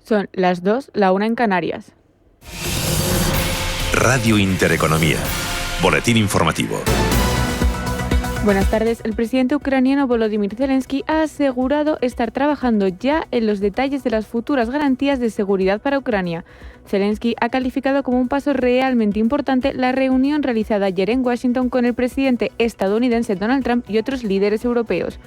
Son las 2, la 1 en Canarias. Radio Intereconomía. Boletín informativo. Buenas tardes. El presidente ucraniano Volodymyr Zelensky ha asegurado estar trabajando ya en los detalles de las futuras garantías de seguridad para Ucrania. Zelensky ha calificado como un paso realmente importante la reunión realizada ayer en Washington con el presidente estadounidense Donald Trump y otros líderes europeos.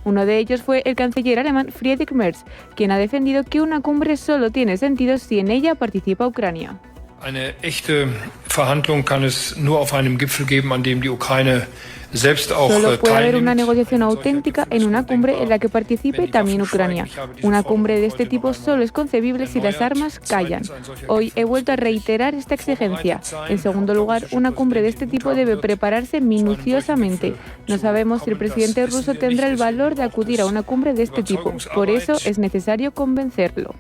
Uno de ellos fue el canciller alemán Friedrich Merz, quien ha defendido que una cumbre solo tiene sentido si en ella participa Ucrania. Eine echte Verhandlung kann es nur auf einem Gipfel geben, an dem die Ukraine selbst auch Solo puede haber una negociación auténtica en una cumbre en la que participe también Ucrania. Una cumbre de este tipo solo es concebible si las armas callan. Hoy he vuelto a reiterar esta exigencia. En segundo lugar, una cumbre de este tipo debe prepararse minuciosamente. No sabemos si el presidente ruso tendrá el valor de acudir a una cumbre de este tipo. Por eso es necesario convencerlo.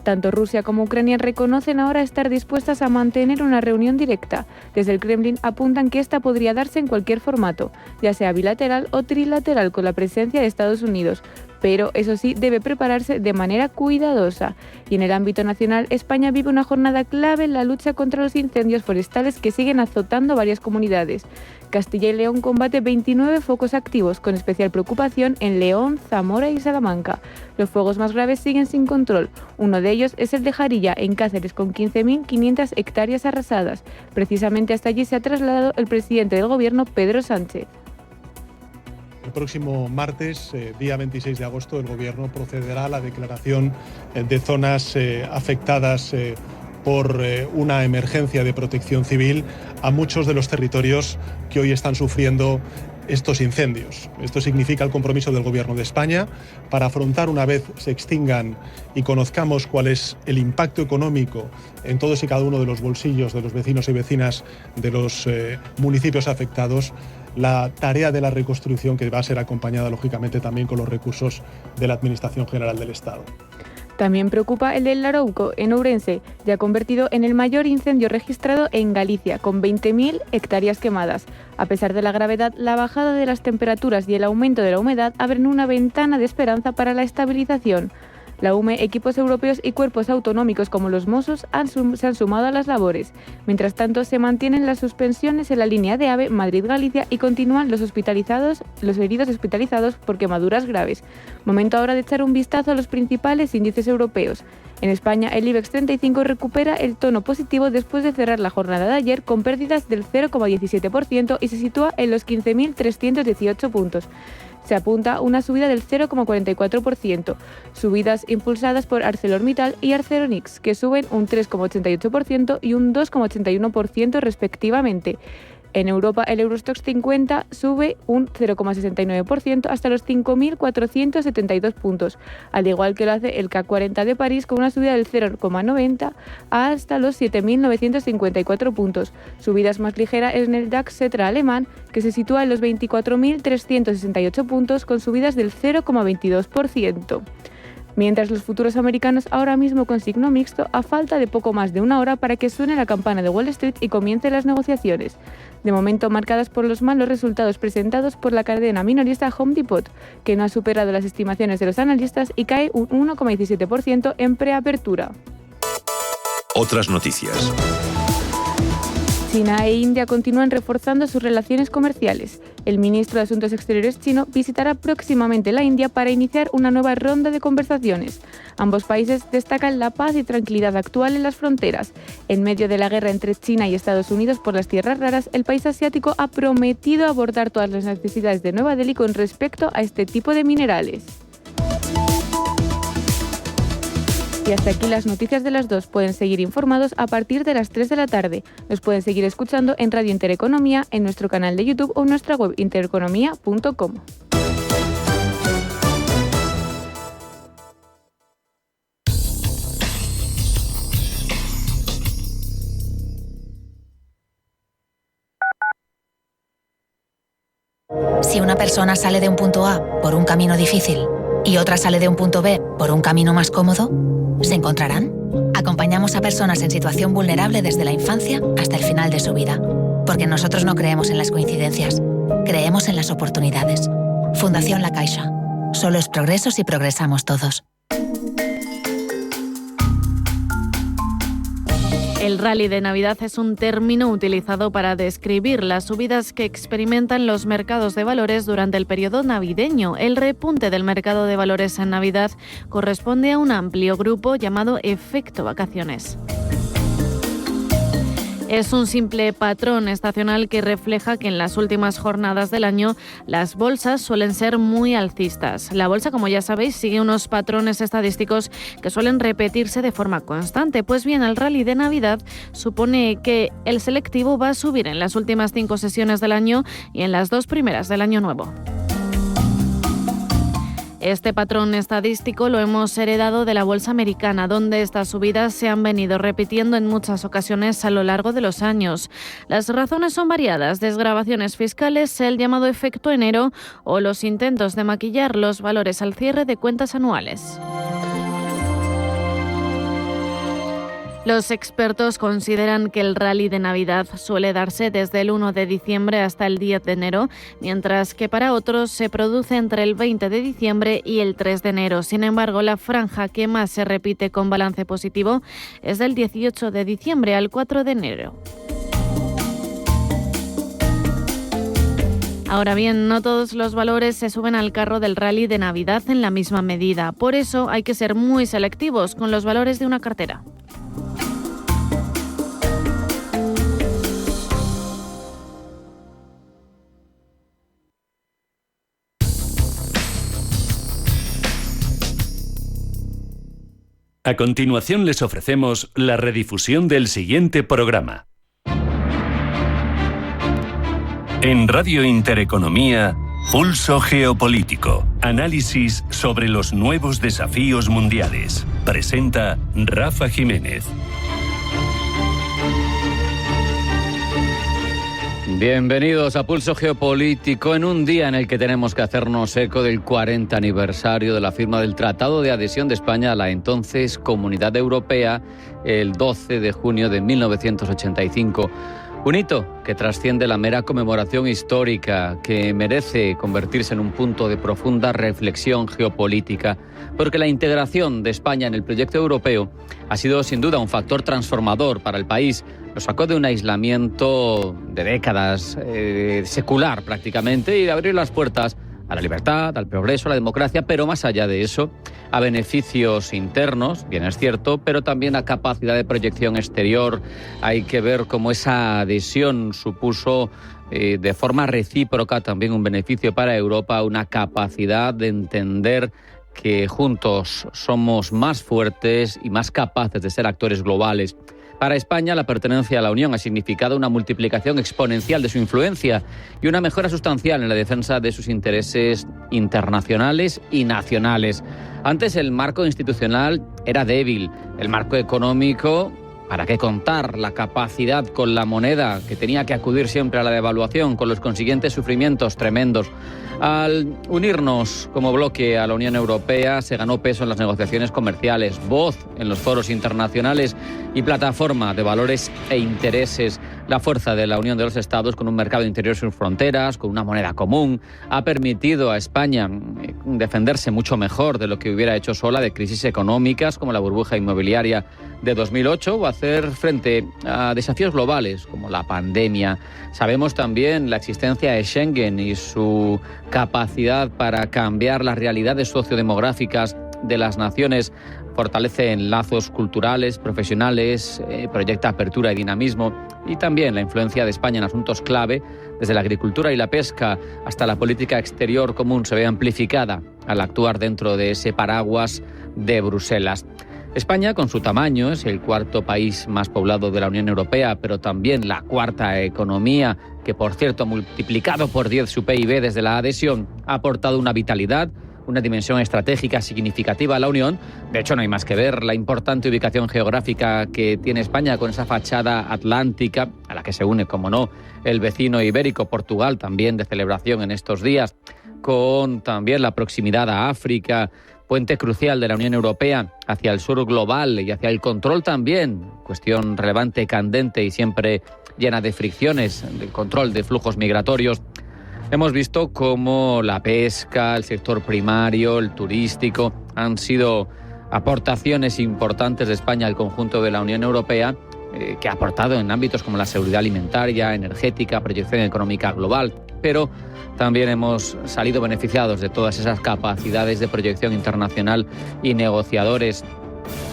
Tanto Rusia como Ucrania reconocen ahora estar dispuestas a mantener una reunión directa. Desde el Kremlin apuntan que esta podría darse en cualquier formato, ya sea bilateral o trilateral con la presencia de Estados Unidos. Pero, eso sí, debe prepararse de manera cuidadosa. Y en el ámbito nacional, España vive una jornada clave en la lucha contra los incendios forestales que siguen azotando varias comunidades. Castilla y León combate 29 focos activos, con especial preocupación en León, Zamora y Salamanca. Los fuegos más graves siguen sin control. Uno de ellos es el de Jarilla, en Cáceres, con 15.500 hectáreas arrasadas. Precisamente hasta allí se ha trasladado el presidente del Gobierno, Pedro Sánchez. El próximo martes, día 26 de agosto, el Gobierno procederá a la declaración de zonas afectadas por una emergencia de protección civil a muchos de los territorios que hoy están sufriendo estos incendios. Esto significa el compromiso del Gobierno de España para afrontar, una vez se extingan y conozcamos cuál es el impacto económico en todos y cada uno de los bolsillos de los vecinos y vecinas de los municipios afectados, la tarea de la reconstrucción, que va a ser acompañada lógicamente también con los recursos de la Administración General del Estado. También preocupa el del Larouco, en Ourense, ya convertido en el mayor incendio registrado en Galicia, con 20.000 hectáreas quemadas. A pesar de la gravedad, la bajada de las temperaturas y el aumento de la humedad abren una ventana de esperanza para la estabilización. La UME, equipos europeos y cuerpos autonómicos como los Mossos se han sumado a las labores. Mientras tanto, se mantienen las suspensiones en la línea de AVE Madrid-Galicia y continúan los heridos hospitalizados por quemaduras graves. Momento ahora de echar un vistazo a los principales índices europeos. En España, el IBEX 35 recupera el tono positivo después de cerrar la jornada de ayer con pérdidas del 0,17% y se sitúa en los 15.318 puntos. Se apunta una subida del 0,44%, subidas impulsadas por ArcelorMittal y Arcelormittal, que suben un 3,88% y un 2,81% respectivamente. En Europa, el Eurostoxx 50 sube un 0,69% hasta los 5.472 puntos, al igual que lo hace el CAC 40 de París, con una subida del 0,90 hasta los 7.954 puntos. Subidas más ligeras en el DAX Xetra alemán, que se sitúa en los 24.368 puntos, con subidas del 0,22%. Mientras los futuros americanos ahora mismo con signo mixto, a falta de poco más de una hora para que suene la campana de Wall Street y comiencen las negociaciones. De momento marcadas por los malos resultados presentados por la cadena minorista Home Depot, que no ha superado las estimaciones de los analistas y cae un 1,17% en preapertura. Otras noticias. China e India continúan reforzando sus relaciones comerciales. El ministro de Asuntos Exteriores chino visitará próximamente la India para iniciar una nueva ronda de conversaciones. Ambos países destacan la paz y tranquilidad actual en las fronteras. En medio de la guerra entre China y Estados Unidos por las tierras raras, el país asiático ha prometido abordar todas las necesidades de Nueva Delhi con respecto a este tipo de minerales. Y hasta aquí las noticias de las 2. Pueden seguir informados a partir de las 3 de la tarde. Nos pueden seguir escuchando en Radio Intereconomía, en nuestro canal de YouTube o en nuestra web intereconomía.com. Si una persona sale de un punto A por un camino difícil y otra sale de un punto B por un camino más cómodo, ¿se encontrarán? Acompañamos a personas en situación vulnerable desde la infancia hasta el final de su vida, porque nosotros no creemos en las coincidencias, creemos en las oportunidades. Fundación La Caixa. Solo es progreso si progresamos todos. El rally de Navidad es un término utilizado para describir las subidas que experimentan los mercados de valores durante el periodo navideño. El repunte del mercado de valores en Navidad corresponde a un amplio grupo llamado efecto vacaciones. Es un simple patrón estacional que refleja que en las últimas jornadas del año las bolsas suelen ser muy alcistas. La bolsa, como ya sabéis, sigue unos patrones estadísticos que suelen repetirse de forma constante. Pues bien, el rally de Navidad supone que el selectivo va a subir en las últimas 5 sesiones del año y en las 2 primeras del año nuevo. Este patrón estadístico lo hemos heredado de la bolsa americana, donde estas subidas se han venido repitiendo en muchas ocasiones a lo largo de los años. Las razones son variadas: desgravaciones fiscales, el llamado efecto enero o los intentos de maquillar los valores al cierre de cuentas anuales. Los expertos consideran que el rally de Navidad suele darse desde el 1 de diciembre hasta el 10 de enero, mientras que para otros se produce entre el 20 de diciembre y el 3 de enero. Sin embargo, la franja que más se repite con balance positivo es del 18 de diciembre al 4 de enero. Ahora bien, no todos los valores se suben al carro del rally de Navidad en la misma medida. Por eso hay que ser muy selectivos con los valores de una cartera. A continuación les ofrecemos la redifusión del siguiente programa. En Radio Intereconomía, Pulso Geopolítico. Análisis sobre los nuevos desafíos mundiales. Presenta Rafa Jiménez. Bienvenidos a Pulso Geopolítico en un día en el que tenemos que hacernos eco del 40 aniversario de la firma del Tratado de Adhesión de España a la entonces Comunidad Europea el 12 de junio de 1985. Un hito que trasciende la mera conmemoración histórica, que merece convertirse en un punto de profunda reflexión geopolítica, porque la integración de España en el proyecto europeo ha sido sin duda un factor transformador para el país. Lo sacó de un aislamiento de décadas, secular prácticamente, y de abrir las puertas a la libertad, al progreso, a la democracia, pero más allá de eso, a beneficios internos, bien es cierto, pero también a capacidad de proyección exterior. Hay que ver cómo esa adhesión supuso de forma recíproca también un beneficio para Europa, una capacidad de entender que juntos somos más fuertes y más capaces de ser actores globales. Para España, la pertenencia a la Unión ha significado una multiplicación exponencial de su influencia y una mejora sustancial en la defensa de sus intereses internacionales y nacionales. Antes el marco institucional era débil, el marco económico, ¿para qué contar? La capacidad con la moneda, que tenía que acudir siempre a la devaluación, con los consiguientes sufrimientos tremendos. Al unirnos como bloque a la Unión Europea, se ganó peso en las negociaciones comerciales, voz en los foros internacionales y plataforma de valores e intereses. La fuerza de la Unión de los Estados, con un mercado interior sin fronteras, con una moneda común, ha permitido a España defenderse mucho mejor de lo que hubiera hecho sola de crisis económicas como la burbuja inmobiliaria de 2008 o hacer frente a desafíos globales como la pandemia. Sabemos también la existencia de Schengen y su capacidad para cambiar las realidades sociodemográficas de las naciones. Fortalece lazos culturales, profesionales, proyecta apertura y dinamismo, y también la influencia de España en asuntos clave, desde la agricultura y la pesca hasta la política exterior común, se ve amplificada al actuar dentro de ese paraguas de Bruselas. España, con su tamaño, es el 4º país más poblado de la Unión Europea, pero también la 4ª economía, que por cierto ha multiplicado por 10 su PIB desde la adhesión, ha aportado una vitalidad, una dimensión estratégica significativa a la Unión. De hecho, no hay más que ver la importante ubicación geográfica que tiene España con esa fachada atlántica, a la que se une, como no, el vecino ibérico, Portugal, también de celebración en estos días, con también la proximidad a África, puente crucial de la Unión Europea hacia el sur global y hacia el control también, cuestión relevante, candente y siempre llena de fricciones, del control de flujos migratorios. Hemos visto cómo la pesca, el sector primario, el turístico han sido aportaciones importantes de España al conjunto de la Unión Europea, que ha aportado en ámbitos como la seguridad alimentaria, energética, proyección económica global, pero también hemos salido beneficiados de todas esas capacidades de proyección internacional y negociadores.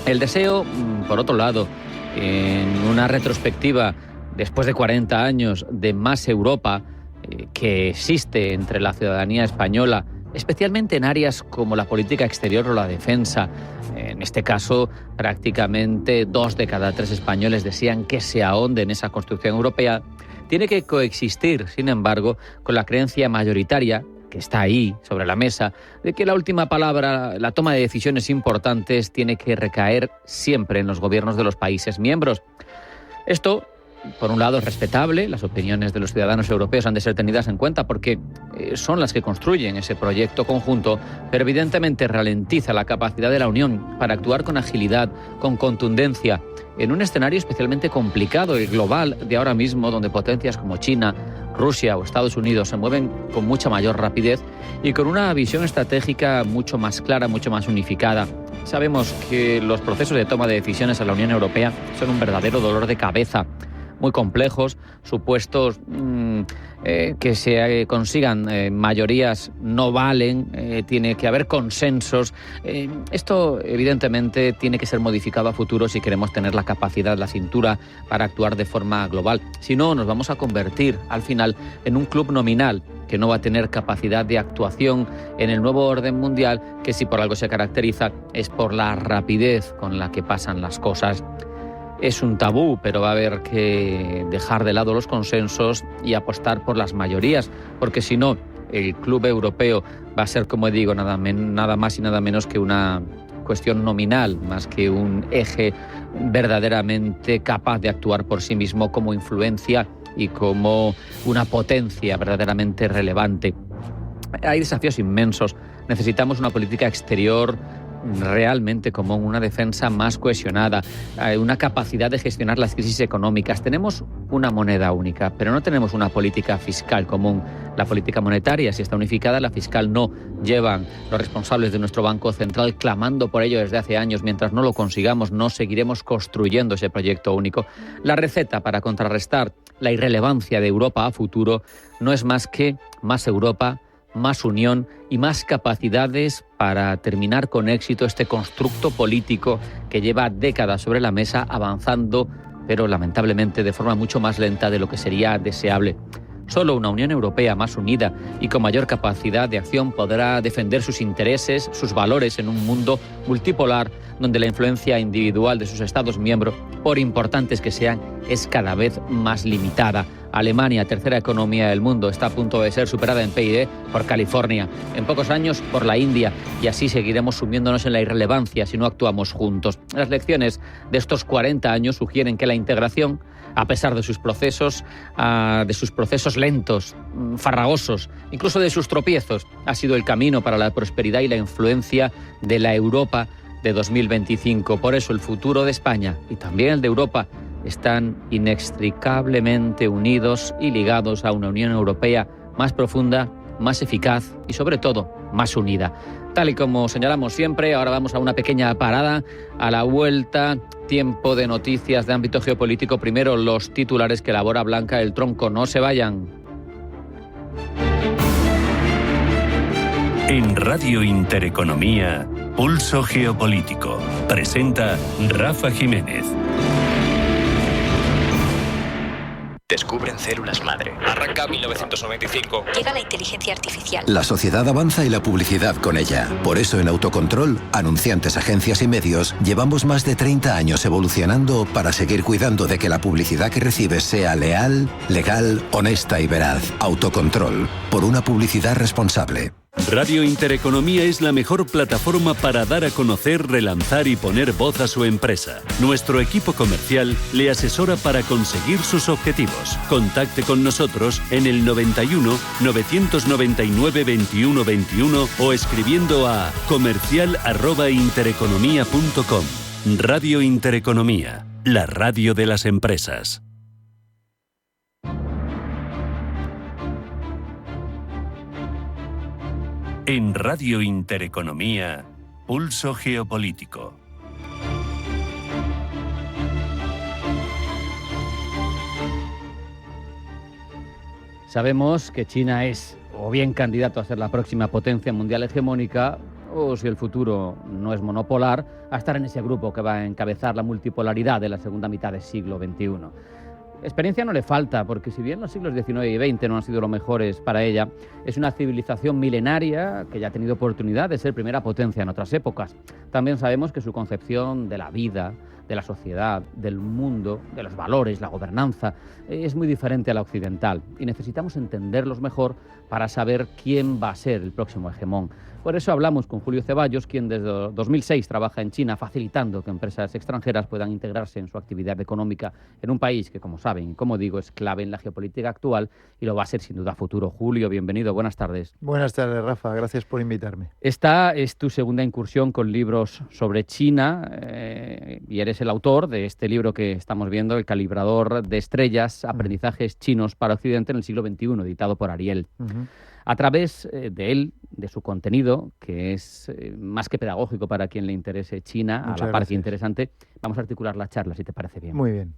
El deseo, por otro lado, en una retrospectiva después de 40 años de más Europa que existe entre la ciudadanía española, especialmente en áreas como la política exterior o la defensa. En este caso, prácticamente 2 de cada 3 españoles desean que se ahonde en esa construcción europea. Tiene que coexistir, sin embargo, con la creencia mayoritaria, que está ahí, sobre la mesa, de que la última palabra, la toma de decisiones importantes, tiene que recaer siempre en los gobiernos de los países miembros. Esto, por un lado, es respetable. Las opiniones de los ciudadanos europeos han de ser tenidas en cuenta porque son las que construyen ese proyecto conjunto, pero evidentemente ralentiza la capacidad de la Unión para actuar con agilidad, con contundencia, en un escenario especialmente complicado y global de ahora mismo, donde potencias como China, Rusia o Estados Unidos se mueven con mucha mayor rapidez y con una visión estratégica mucho más clara, mucho más unificada. Sabemos que los procesos de toma de decisiones en la Unión Europea son un verdadero dolor de cabeza, muy complejos, supuestos que se consigan mayorías no valen, tiene que haber consensos. Esto evidentemente tiene que ser modificado a futuro si queremos tener la capacidad, la cintura para actuar de forma global. Si no, nos vamos a convertir al final en un club nominal que no va a tener capacidad de actuación en el nuevo orden mundial, que si por algo se caracteriza es por la rapidez con la que pasan las cosas. Es un tabú, pero va a haber que dejar de lado los consensos y apostar por las mayorías, porque si no, el club europeo va a ser, como digo, nada más y nada menos que una cuestión nominal, más que un eje verdaderamente capaz de actuar por sí mismo como influencia y como una potencia verdaderamente relevante. Hay desafíos inmensos. Necesitamos una política exterior realmente común, una defensa más cohesionada, una capacidad de gestionar las crisis económicas. Tenemos una moneda única, pero no tenemos una política fiscal común. La política monetaria, si está unificada, la fiscal no. Llevan los responsables de nuestro Banco Central clamando por ello desde hace años. Mientras no lo consigamos, no seguiremos construyendo ese proyecto único. La receta para contrarrestar la irrelevancia de Europa a futuro no es más que más Europa, más unión y más capacidades para terminar con éxito este constructo político que lleva décadas sobre la mesa avanzando, pero lamentablemente de forma mucho más lenta de lo que sería deseable. Solo una Unión Europea más unida y con mayor capacidad de acción podrá defender sus intereses, sus valores en un mundo multipolar donde la influencia individual de sus Estados miembros, por importantes que sean, es cada vez más limitada. Alemania, tercera economía del mundo, está a punto de ser superada en PIB por California, en pocos años por la India, y así seguiremos sumiéndonos en la irrelevancia si no actuamos juntos. Las lecciones de estos 40 años sugieren que la integración, a pesar de sus procesos lentos, farragosos, incluso de sus tropiezos, ha sido el camino para la prosperidad y la influencia de la Europa de 2025. Por eso el futuro de España y también el de Europa están inextricablemente unidos y ligados a una Unión Europea más profunda, más eficaz y sobre todo más unida. Tal y como señalamos siempre, ahora vamos a una pequeña parada. A la vuelta, tiempo de noticias de ámbito geopolítico. Primero, los titulares que elabora Blanca del Tronco. No se vayan. En Radio Intereconomía, Pulso Geopolítico. Presenta Rafa Jiménez. Descubren células madre. Arranca 1995. Llega la inteligencia artificial. La sociedad avanza y la publicidad con ella. Por eso en Autocontrol, anunciantes, agencias y medios, llevamos más de 30 años evolucionando para seguir cuidando de que la publicidad que recibes sea leal, legal, honesta y veraz. Autocontrol, por una publicidad responsable. Radio Intereconomía es la mejor plataforma para dar a conocer, relanzar y poner voz a su empresa. Nuestro equipo comercial le asesora para conseguir sus objetivos. Contacte con nosotros en el 91 999 21 21 o escribiendo a comercial@intereconomia.com. Radio Intereconomía, la radio de las empresas. En Radio Intereconomía, Pulso Geopolítico. Sabemos que China es o bien candidato a ser la próxima potencia mundial hegemónica, o si el futuro no es monopolar, a estar en ese grupo que va a encabezar la multipolaridad de la segunda mitad del siglo XXI. Experiencia no le falta, porque si bien los siglos XIX y XX no han sido los mejores para ella, es una civilización milenaria que ya ha tenido oportunidad de ser primera potencia en otras épocas. También sabemos que su concepción de la vida, de la sociedad, del mundo, de los valores, la gobernanza, es muy diferente a la occidental y necesitamos entenderlos mejor para saber quién va a ser el próximo hegemón. Por eso hablamos con Julio Ceballos, quien desde 2006 trabaja en China facilitando que empresas extranjeras puedan integrarse en su actividad económica en un país que, como saben y como digo, es clave en la geopolítica actual y lo va a ser sin duda a futuro. Julio, bienvenido, buenas tardes. Buenas tardes, Rafa, gracias por invitarme. Esta es tu segunda incursión con libros sobre China y eres el autor de este libro que estamos viendo, El calibrador de estrellas, aprendizajes chinos para Occidente en el siglo XXI, editado por Ariel. A través de él, de su contenido, que es más que pedagógico para quien le interese China, Muchas a la par que gracias. interesante, vamos a articular la charla, si te parece bien. Muy bien.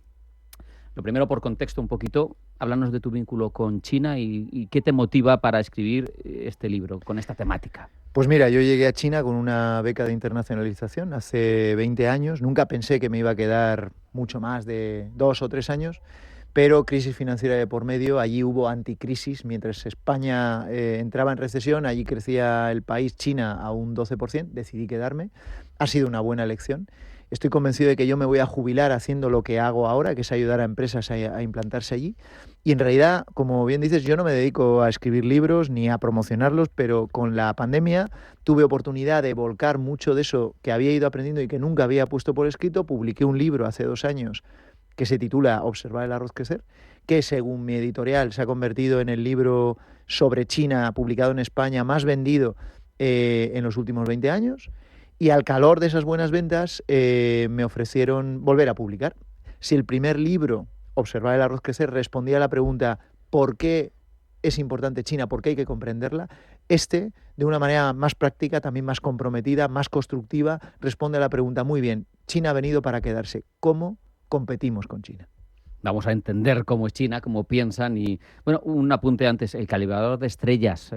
Lo primero, por contexto un poquito, háblanos de tu vínculo con China y qué te motiva para escribir este libro con esta temática. Pues mira, yo llegué a China con una beca de internacionalización hace 20 años. Nunca pensé que me iba a quedar mucho más de 2 o 3 años, pero crisis financiera de por medio. Allí hubo anticrisis. Mientras España entraba en recesión, allí crecía el país, China, a un 12%. Decidí quedarme. Ha sido una buena elección. Estoy convencido de que yo me voy a jubilar haciendo lo que hago ahora, que es ayudar a empresas a implantarse allí. Y en realidad, como bien dices, yo no me dedico a escribir libros ni a promocionarlos, pero con la pandemia tuve oportunidad de volcar mucho de eso que había ido aprendiendo y que nunca había puesto por escrito. Publiqué un libro hace 2 años que se titula Observar el arroz crecer, que según mi editorial se ha convertido en el libro sobre China publicado en España más vendido en los últimos 20 años. Y al calor de esas buenas ventas me ofrecieron volver a publicar. Si el primer libro, Observar el arroz crecer, respondía a la pregunta ¿por qué es importante China? ¿Por qué hay que comprenderla? Este, de una manera más práctica, también más comprometida, más constructiva, responde a la pregunta muy bien, China ha venido para quedarse. ¿Cómo competimos con China? Vamos a entender cómo es China, cómo piensan y, bueno, un apunte antes, El calibrador de estrellas.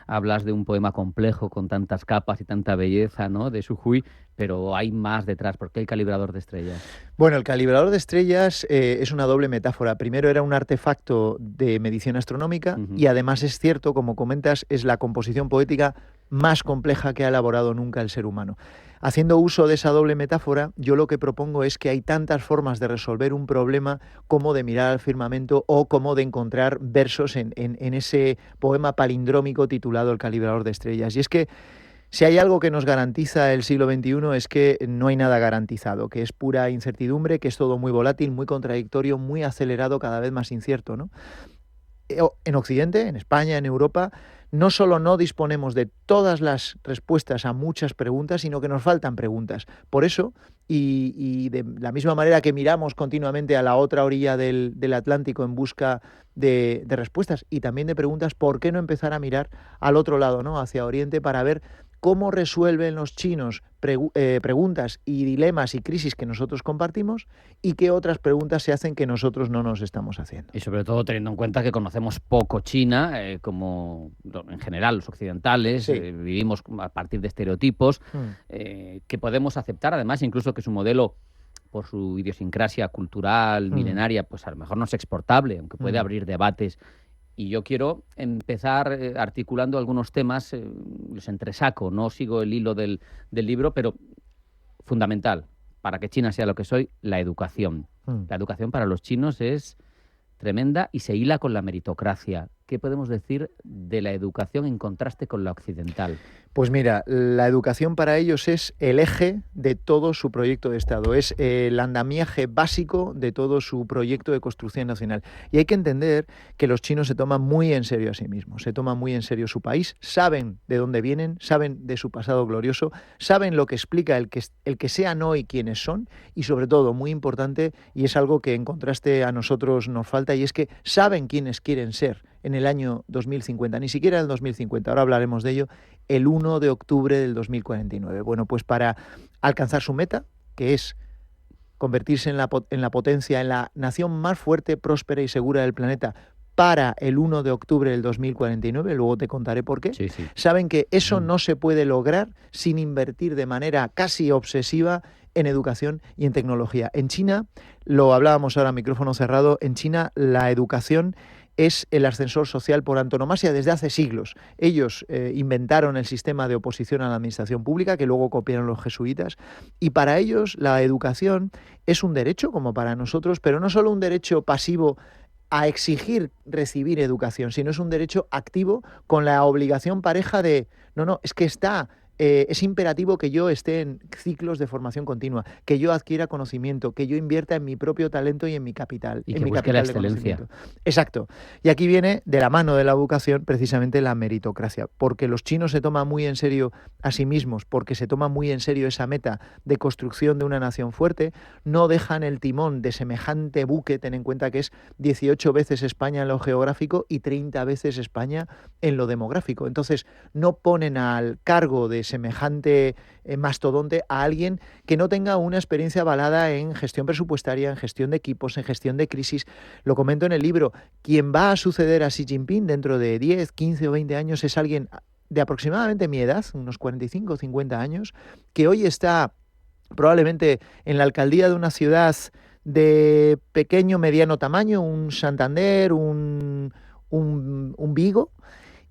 Hablas de un poema complejo con tantas capas y tanta belleza, ¿no?, de Su Hui, pero hay más detrás. ¿Por qué el calibrador de estrellas? Bueno, el calibrador de estrellas es una doble metáfora. Primero era un artefacto de medición astronómica y además es cierto, como comentas, es la composición poética más compleja que ha elaborado nunca el ser humano. Haciendo uso de esa doble metáfora, yo lo que propongo es que hay tantas formas de resolver un problema como de mirar al firmamento o como de encontrar versos en ese poema palindrómico titulado El calibrador de estrellas. Y es que si hay algo que nos garantiza el siglo XXI es que no hay nada garantizado, que es pura incertidumbre, que es todo muy volátil, muy contradictorio, muy acelerado, cada vez más incierto, ¿no? En Occidente, en España, en Europa, no solo no disponemos de todas las respuestas a muchas preguntas, sino que nos faltan preguntas. Por eso, y de la misma manera que miramos continuamente a la otra orilla del Atlántico en busca de respuestas y también de preguntas, ¿por qué no empezar a mirar al otro lado, ¿no?, hacia Oriente, para ver cómo resuelven los chinos preguntas y dilemas y crisis que nosotros compartimos y qué otras preguntas se hacen que nosotros no nos estamos haciendo? Y sobre todo teniendo en cuenta que conocemos poco China, como en general los occidentales, Sí. vivimos a partir de estereotipos que podemos aceptar, además incluso que su modelo, por su idiosincrasia cultural, milenaria, pues a lo mejor no es exportable, aunque puede abrir debates. Y yo quiero empezar articulando algunos temas, los entresaco, no sigo el hilo del libro, pero fundamental, para que China sea lo que soy, la educación. La educación para los chinos es tremenda y se hila con la meritocracia. ¿Qué podemos decir de la educación en contraste con la occidental? Pues mira, la educación para ellos es el eje de todo su proyecto de Estado, es el andamiaje básico de todo su proyecto de construcción nacional. Y hay que entender que los chinos se toman muy en serio a sí mismos, se toman muy en serio su país, saben de dónde vienen, saben de su pasado glorioso, saben lo que explica el que sean hoy quienes son y sobre todo, muy importante, y es algo que en contraste a nosotros nos falta, y es que saben quiénes quieren ser en el año 2050, ni siquiera en el 2050, ahora hablaremos de ello, el 1 de octubre del 2049. Bueno, pues para alcanzar su meta, que es convertirse en la potencia, en la nación más fuerte, próspera y segura del planeta, para el 1 de octubre del 2049, luego te contaré por qué, saben que eso no se puede lograr sin invertir de manera casi obsesiva en educación y en tecnología. En China, lo hablábamos ahora a micrófono cerrado, en China la educación es el ascensor social por antonomasia desde hace siglos. Ellos inventaron el sistema de oposición a la administración pública, que luego copiaron los jesuitas, y para ellos la educación es un derecho, como para nosotros, pero no solo un derecho pasivo a exigir recibir educación, sino es un derecho activo con la obligación pareja de, es que es imperativo que yo esté en ciclos de formación continua, que yo adquiera conocimiento, que yo invierta en mi propio talento y en mi capital. Y en que mi busque capital la de excelencia. conocimiento. Exacto. Y aquí viene de la mano de la educación precisamente la meritocracia, porque los chinos se toman muy en serio a sí mismos, porque se toman muy en serio esa meta de construcción de una nación fuerte, no dejan el timón de semejante buque, ten en cuenta que es 18 veces España en lo geográfico y 30 veces España en lo demográfico. Entonces, no ponen al cargo de semejante mastodonte a alguien que no tenga una experiencia avalada en gestión presupuestaria, en gestión de equipos, en gestión de crisis. Lo comento en el libro, quien va a suceder a Xi Jinping dentro de 10, 15 o 20 años es alguien de aproximadamente mi edad, unos 45 o 50 años, que hoy está probablemente en la alcaldía de una ciudad de pequeño, mediano tamaño, un Santander, un Vigo,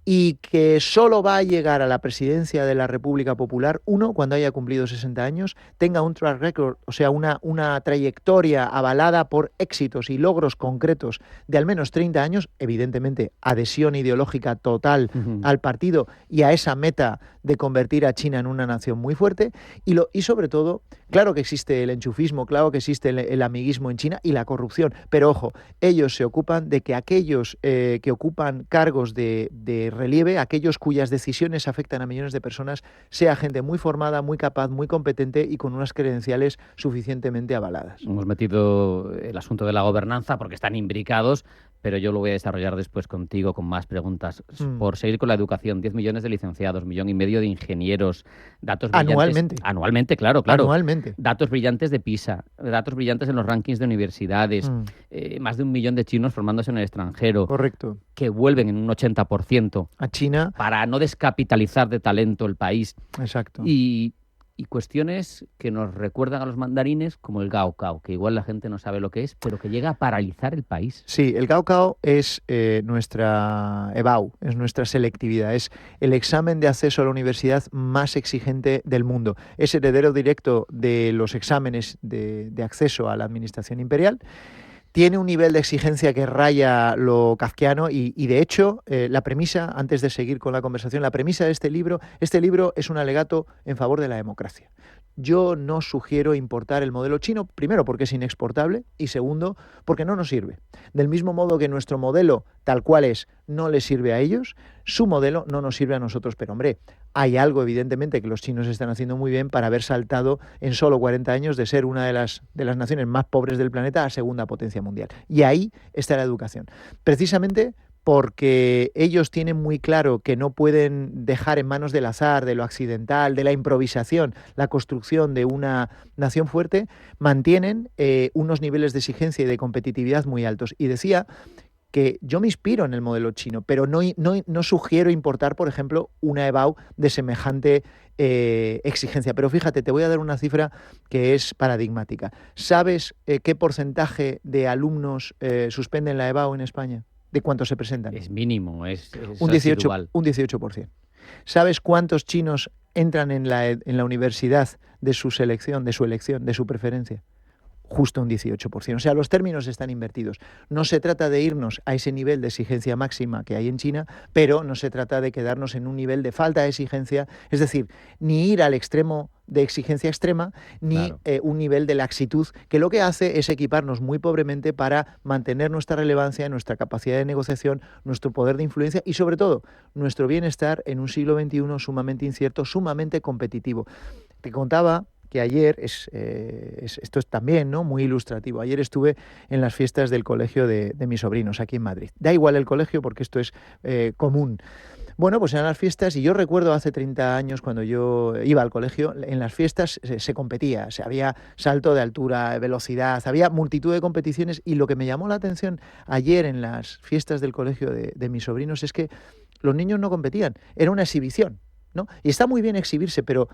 y que solo va a llegar a la presidencia de la República Popular, cuando haya cumplido 60 años, tenga un track record, o sea, una trayectoria avalada por éxitos y logros concretos de al menos 30 años, evidentemente adhesión ideológica total al partido y a esa meta de convertir a China en una nación muy fuerte, y sobre todo, claro que existe el enchufismo, claro que existe el amiguismo en China y la corrupción, pero ojo, ellos se ocupan de que aquellos que ocupan cargos de relieve, aquellos cuyas decisiones afectan a millones de personas, sea gente muy formada, muy capaz, muy competente y con unas credenciales suficientemente avaladas. Hemos metido el asunto de la gobernanza porque están imbricados, pero yo lo voy a desarrollar después contigo con más preguntas. Por seguir con la educación, 10 millones de licenciados, 1,5 millones de ingenieros, datos brillantes... Anualmente, claro. Anualmente. Datos brillantes de PISA, datos brillantes en los rankings de universidades, más de 1 millón de chinos formándose en el extranjero. Correcto. Que vuelven en un 80% a China para no descapitalizar de talento el país. Exacto. Y cuestiones que nos recuerdan a los mandarines como el Gaokao, que igual la gente no sabe lo que es, pero que llega a paralizar el país. Sí, el Gaokao es nuestra EBAU, es nuestra selectividad, es el examen de acceso a la universidad más exigente del mundo. Es heredero directo de los exámenes de acceso a la administración imperial. Tiene un nivel de exigencia que raya lo kafkiano y de hecho, la premisa, antes de seguir con la conversación, la premisa de este libro es un alegato en favor de la democracia. Yo no sugiero importar el modelo chino, primero porque es inexportable y segundo porque no nos sirve. Del mismo modo que nuestro modelo, tal cual es, no les sirve a ellos, su modelo no nos sirve a nosotros. Pero hombre, hay algo evidentemente que los chinos están haciendo muy bien para haber saltado en solo 40 años de ser una de las naciones más pobres del planeta a segunda potencia mundial. Y ahí está la educación. Precisamente porque ellos tienen muy claro que no pueden dejar en manos del azar, de lo accidental, de la improvisación, la construcción de una nación fuerte, mantienen unos niveles de exigencia y de competitividad muy altos. Y decía que yo me inspiro en el modelo chino, pero no sugiero importar, por ejemplo, una EBAU de semejante exigencia. Pero fíjate, te voy a dar una cifra que es paradigmática. ¿Sabes qué porcentaje de alumnos suspenden la EBAU en España? ¿De cuántos se presentan? Es mínimo, es un 18%. ¿Sabes cuántos chinos entran en la universidad de su elección, de su preferencia? Justo un 18%. O sea, los términos están invertidos. No se trata de irnos a ese nivel de exigencia máxima que hay en China, pero no se trata de quedarnos en un nivel de falta de exigencia, es decir, ni ir al extremo de exigencia extrema, ni un nivel de laxitud, que lo que hace es equiparnos muy pobremente para mantener nuestra relevancia, nuestra capacidad de negociación, nuestro poder de influencia y, sobre todo, nuestro bienestar en un siglo XXI sumamente incierto, sumamente competitivo. Te contaba que ayer, esto es también, ¿no?, muy ilustrativo, ayer estuve en las fiestas del colegio de mis sobrinos aquí en Madrid. Da igual el colegio porque esto es común. Bueno, pues eran las fiestas y yo recuerdo hace 30 años cuando yo iba al colegio, en las fiestas se competía, o sea, había salto de altura, velocidad, había multitud de competiciones y lo que me llamó la atención ayer en las fiestas del colegio de mis sobrinos es que los niños no competían, era una exhibición, ¿no? Y está muy bien exhibirse, pero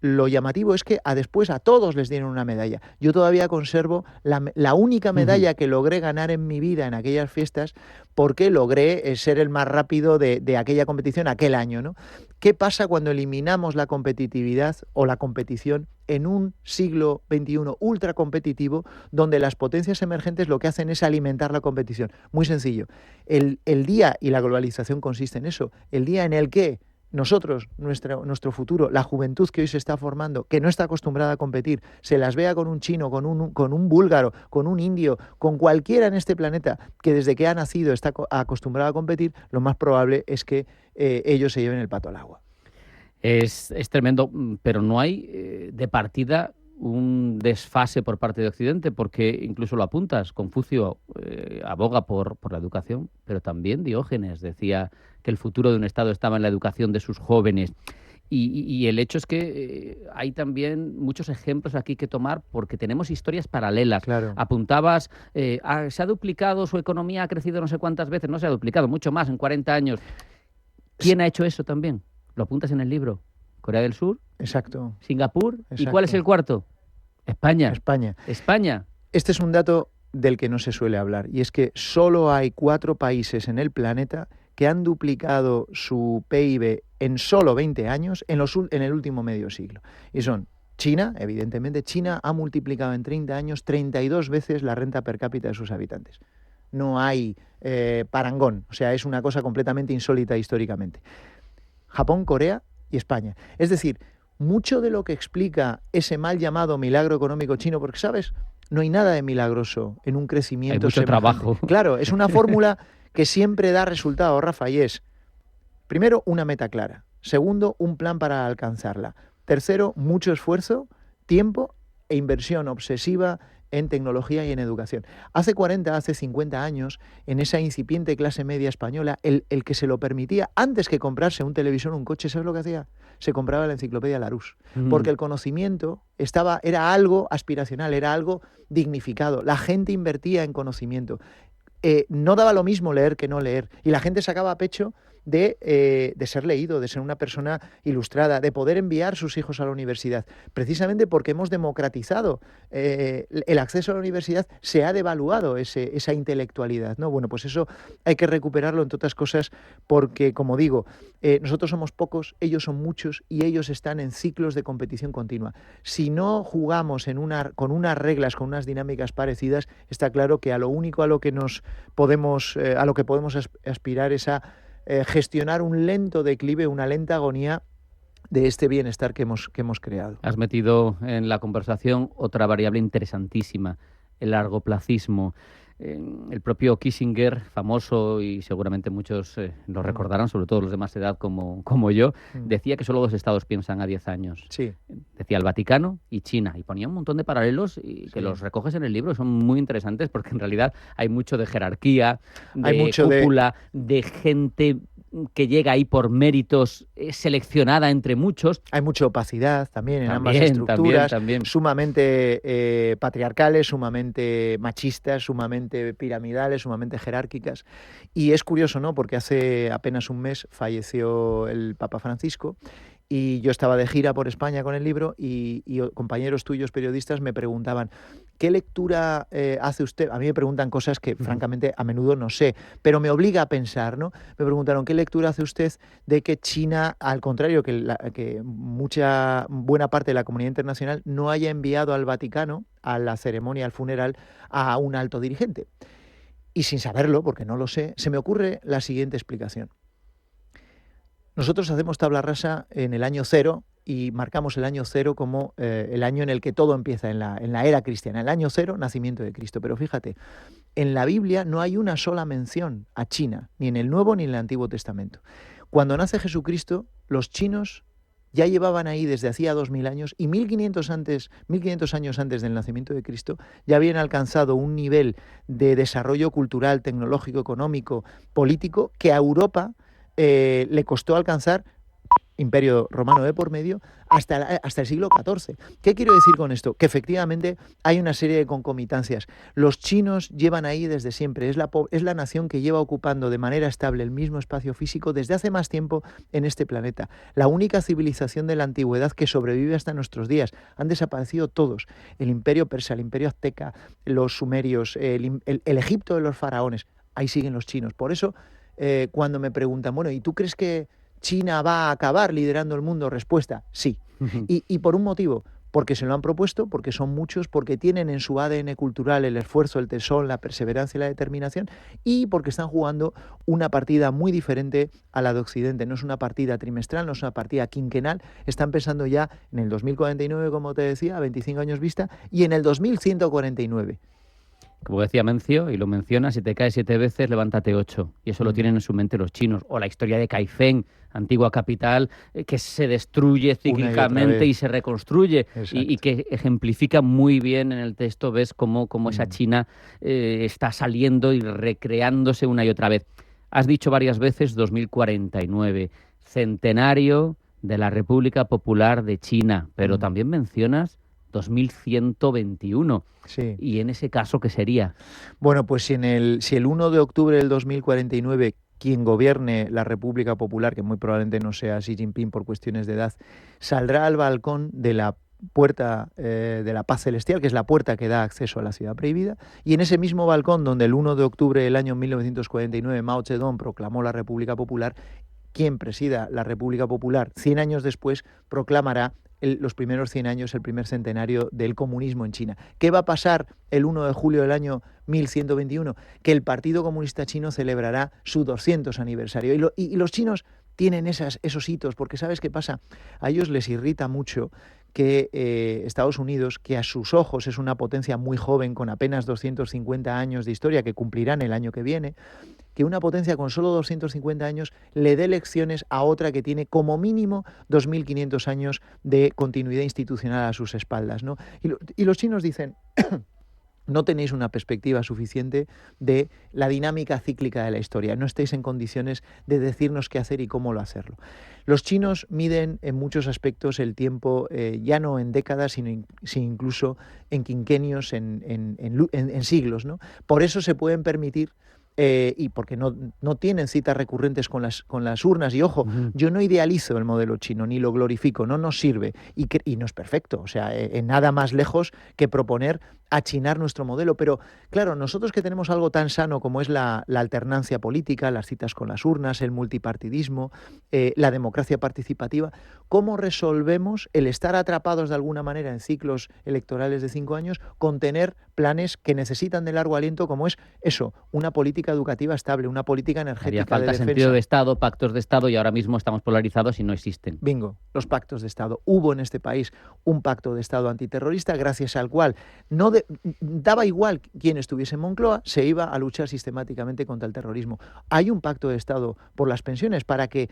lo llamativo es que después a todos les dieron una medalla. Yo todavía conservo la única medalla que logré ganar en mi vida en aquellas fiestas porque logré ser el más rápido de aquella competición aquel año, ¿no? ¿Qué pasa cuando eliminamos la competitividad o la competición en un siglo XXI ultra competitivo donde las potencias emergentes lo que hacen es alimentar la competición? Muy sencillo. El día, y la globalización consiste en eso, el día en el que nosotros, nuestro futuro, la juventud que hoy se está formando, que no está acostumbrada a competir, se las vea con un chino, con un búlgaro, con un indio, con cualquiera en este planeta que desde que ha nacido está acostumbrado a competir, lo más probable es que ellos se lleven el pato al agua. Es tremendo, pero no hay de partida un desfase por parte de Occidente, porque incluso lo apuntas, Confucio aboga por la educación, pero también Diógenes decía que el futuro de un Estado estaba en la educación de sus jóvenes. Y el hecho es que hay también muchos ejemplos aquí que tomar porque tenemos historias paralelas. Claro. Apuntabas, se ha duplicado su economía, ha crecido no sé cuántas veces, no se ha duplicado, mucho más en 40 años. ¿Quién ha hecho eso también? Lo apuntas en el libro. Corea del Sur. Exacto. Singapur. Exacto. ¿Y cuál es el cuarto? España. España. Este es un dato del que no se suele hablar y es que solo hay 4 países en el planeta que han duplicado su PIB en solo 20 años en el último medio siglo. Y son China, evidentemente. China ha multiplicado en 30 años 32 veces la renta per cápita de sus habitantes. No hay parangón, o sea, es una cosa completamente insólita históricamente. Japón, Corea y España. Es decir, mucho de lo que explica ese mal llamado milagro económico chino, porque, ¿sabes?, no hay nada de milagroso en un crecimiento. Hay mucho trabajo. Claro, es una fórmula que siempre da resultado, Rafa, y es, primero, una meta clara. Segundo, un plan para alcanzarla. Tercero, mucho esfuerzo, tiempo e inversión obsesiva en tecnología y en educación. Hace 40, hace 50 años, en esa incipiente clase media española, el que se lo permitía, antes que comprarse un televisor o un coche, ¿sabes lo que hacía? Se compraba la enciclopedia Larousse. Porque el conocimiento era algo aspiracional, era algo dignificado. La gente invertía en conocimiento. No daba lo mismo leer que no leer. Y la gente sacaba pecho de ser leído, de ser una persona ilustrada, de poder enviar sus hijos a la universidad. Precisamente porque hemos democratizado el acceso a la universidad, se ha devaluado esa intelectualidad, ¿no? Bueno, pues eso hay que recuperarlo, entre otras cosas, porque, como digo, nosotros somos pocos, ellos son muchos y ellos están en ciclos de competición continua. Si no jugamos con unas reglas, con unas dinámicas parecidas, está claro que a lo único a lo que podemos aspirar es a gestionar un lento declive, una lenta agonía de este bienestar que hemos creado. Has metido en la conversación otra variable interesantísima, el largoplacismo. El propio Kissinger, famoso, y seguramente muchos lo recordarán, sobre todo los de más edad como yo, decía que solo 2 estados piensan a 10 años. Sí. Decía el Vaticano y China, y ponía un montón de paralelos y que los recoges en el libro, son muy interesantes porque en realidad hay mucho de jerarquía, de cúpula, de gente que llega ahí por méritos, seleccionada entre muchos. Hay mucha opacidad también en ambas estructuras, también. Sumamente patriarcales, sumamente machistas, sumamente piramidales, sumamente jerárquicas. Y es curioso, ¿no?, porque hace apenas un mes falleció el Papa Francisco y yo estaba de gira por España con el libro y compañeros tuyos periodistas me preguntaban, ¿qué lectura hace usted? A mí me preguntan cosas que francamente a menudo no sé, pero me obliga a pensar, ¿no? Me preguntaron, ¿qué lectura hace usted de que China, al contrario que buena parte de la comunidad internacional, no haya enviado al Vaticano, a la ceremonia, al funeral, a un alto dirigente? Y sin saberlo, porque no lo sé, se me ocurre la siguiente explicación. Nosotros hacemos tabla rasa en el año 0 y marcamos el año 0 como el año en el que todo empieza en la era cristiana. El año 0, nacimiento de Cristo. Pero fíjate, en la Biblia no hay una sola mención a China, ni en el Nuevo ni en el Antiguo Testamento. Cuando nace Jesucristo, los chinos ya llevaban ahí desde hacía 2000 años y 1500 años antes del nacimiento de Cristo ya habían alcanzado un nivel de desarrollo cultural, tecnológico, económico, político que a Europa le costó alcanzar, Imperio Romano de por medio, hasta el siglo XIV. ¿Qué quiero decir con esto? Que efectivamente hay una serie de concomitancias. Los chinos llevan ahí desde siempre, es la nación que lleva ocupando de manera estable el mismo espacio físico desde hace más tiempo en este planeta. La única civilización de la antigüedad que sobrevive hasta nuestros días. Han desaparecido todos. El imperio persa, el imperio azteca, los sumerios, el Egipto de los faraones. Ahí siguen los chinos. Por eso, cuando me preguntan, bueno, ¿y tú crees que China va a acabar liderando el mundo? Respuesta, sí. Y por un motivo, porque se lo han propuesto, porque son muchos, porque tienen en su ADN cultural el esfuerzo, el tesón, la perseverancia y la determinación, y porque están jugando una partida muy diferente a la de Occidente. No es una partida trimestral, no es una partida quinquenal, están pensando ya en el 2049, como te decía, a 25 años vista, y en el 2149. Como decía Mencio, y lo menciona, si te caes 7 veces, levántate 8. Y eso lo tienen en su mente los chinos. O la historia de Kaifeng, antigua capital, que se destruye cíclicamente y se reconstruye. Y que ejemplifica muy bien en el texto, ves cómo esa China está saliendo y recreándose una y otra vez. Has dicho varias veces 2049, centenario de la República Popular de China, pero también mencionas 2121. Sí. ¿Y en ese caso qué sería? Bueno, pues si el 1 de octubre del 2049 quien gobierne la República Popular, que muy probablemente no sea Xi Jinping por cuestiones de edad, saldrá al balcón de la puerta de la paz celestial, que es la puerta que da acceso a la ciudad prohibida, y en ese mismo balcón donde el 1 de octubre del año 1949 Mao Zedong proclamó la República Popular, quien presida la República Popular 100 años después proclamará los primeros 100 años, el primer centenario del comunismo en China. ¿Qué va a pasar el 1 de julio del año 1121? Que el Partido Comunista Chino celebrará su 200 aniversario. Y los chinos tienen esos hitos, porque ¿sabes qué pasa? A ellos les irrita mucho que Estados Unidos, que a sus ojos es una potencia muy joven, con apenas 250 años de historia, que cumplirán el año que viene, que una potencia con solo 250 años le dé lecciones a otra que tiene como mínimo 2.500 años de continuidad institucional a sus espaldas, ¿no? Y los chinos dicen... No tenéis una perspectiva suficiente de la dinámica cíclica de la historia. No estáis en condiciones de decirnos qué hacer y cómo hacerlo. Los chinos miden en muchos aspectos el tiempo, ya no en décadas, sino incluso en quinquenios, en siglos, ¿no? Por eso se pueden permitir, y porque no tienen citas recurrentes con las urnas. Y ojo, yo no idealizo el modelo chino, ni lo glorifico, no nos sirve. Y no es perfecto, o sea, en nada más lejos que proponer achinar nuestro modelo. Pero claro, nosotros que tenemos algo tan sano como es la alternancia política, las citas con las urnas, el multipartidismo, la democracia participativa, ¿cómo resolvemos el estar atrapados de alguna manera en ciclos electorales de 5 años con tener planes que necesitan de largo aliento, como es eso, una política educativa estable, una política energética Haría falta de defensa? Sentido de Estado, pactos de Estado, y ahora mismo estamos polarizados y no existen. Bingo, los pactos de Estado. Hubo en este país un pacto de Estado antiterrorista gracias al cual daba igual quién estuviese en Moncloa, se iba a luchar sistemáticamente contra el terrorismo. Hay un pacto de Estado por las pensiones para que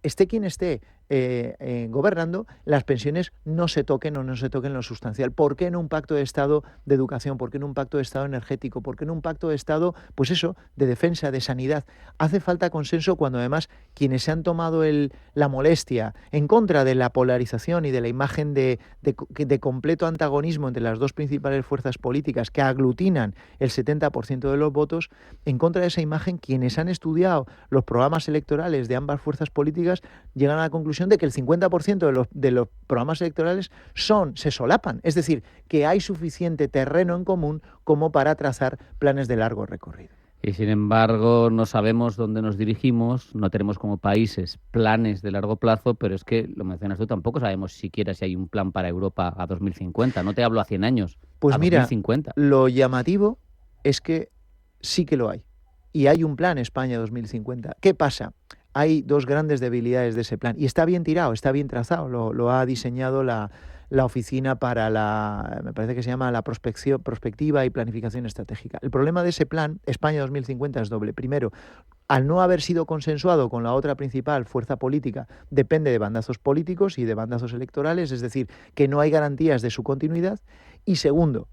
esté quien esté gobernando, las pensiones no se toquen o no se toquen lo sustancial. ¿Por qué no un pacto de Estado de educación? ¿Por qué no un pacto de Estado energético? ¿Por qué no un pacto de Estado, pues eso, de defensa, de sanidad? Hace falta consenso cuando además quienes se han tomado la molestia en contra de la polarización y de la imagen de completo antagonismo entre las dos principales fuerzas políticas que aglutinan el 70% de los votos, en contra de esa imagen, quienes han estudiado los programas electorales de ambas fuerzas políticas llegan a la conclusión de que el 50% de los programas electorales se solapan. Es decir, que hay suficiente terreno en común como para trazar planes de largo recorrido. Y sin embargo no sabemos dónde nos dirigimos, no tenemos como países planes de largo plazo, pero es que, lo mencionas tú, tampoco sabemos siquiera si hay un plan para Europa a 2050. No te hablo a 100 años, pues a mira, 2050. Lo llamativo es que sí que lo hay. Y hay un plan España 2050. ¿Qué pasa? Hay dos grandes debilidades de ese plan. Y está bien tirado, está bien trazado. Lo ha diseñado la oficina para me parece que se llama la prospectiva y planificación estratégica. El problema de ese plan, España 2050, es doble. Primero, al no haber sido consensuado con la otra principal fuerza política, depende de bandazos políticos y de bandazos electorales, es decir, que no hay garantías de su continuidad. Y segundo,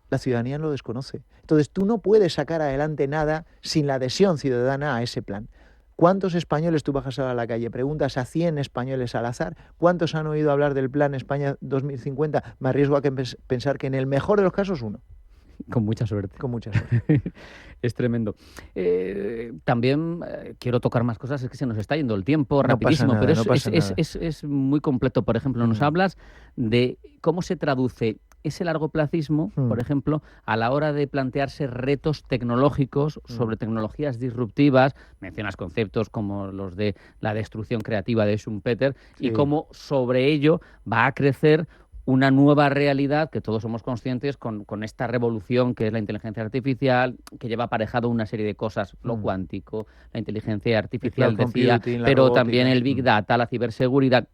la ciudadanía lo desconoce. Entonces, tú no puedes sacar adelante nada sin la adhesión ciudadana a ese plan. ¿Cuántos españoles, tú bajas a la calle, preguntas a 100 españoles al azar, cuántos han oído hablar del Plan España 2050? Me arriesgo a pensar que en el mejor de los casos uno. Con mucha suerte. Con mucha suerte. Es tremendo. También quiero tocar más cosas, es que se nos está yendo el tiempo rapidísimo, pero es muy completo. Por ejemplo, nos hablas de cómo se traduce ese largoplacismo, por ejemplo, a la hora de plantearse retos tecnológicos sobre tecnologías disruptivas. Mencionas conceptos como los de la destrucción creativa de Schumpeter y cómo sobre ello va a crecer una nueva realidad que todos somos conscientes con esta revolución que es la inteligencia artificial, que lleva aparejado una serie de cosas, lo cuántico, la inteligencia artificial, decía, pero robótica, también el Big Data, la ciberseguridad.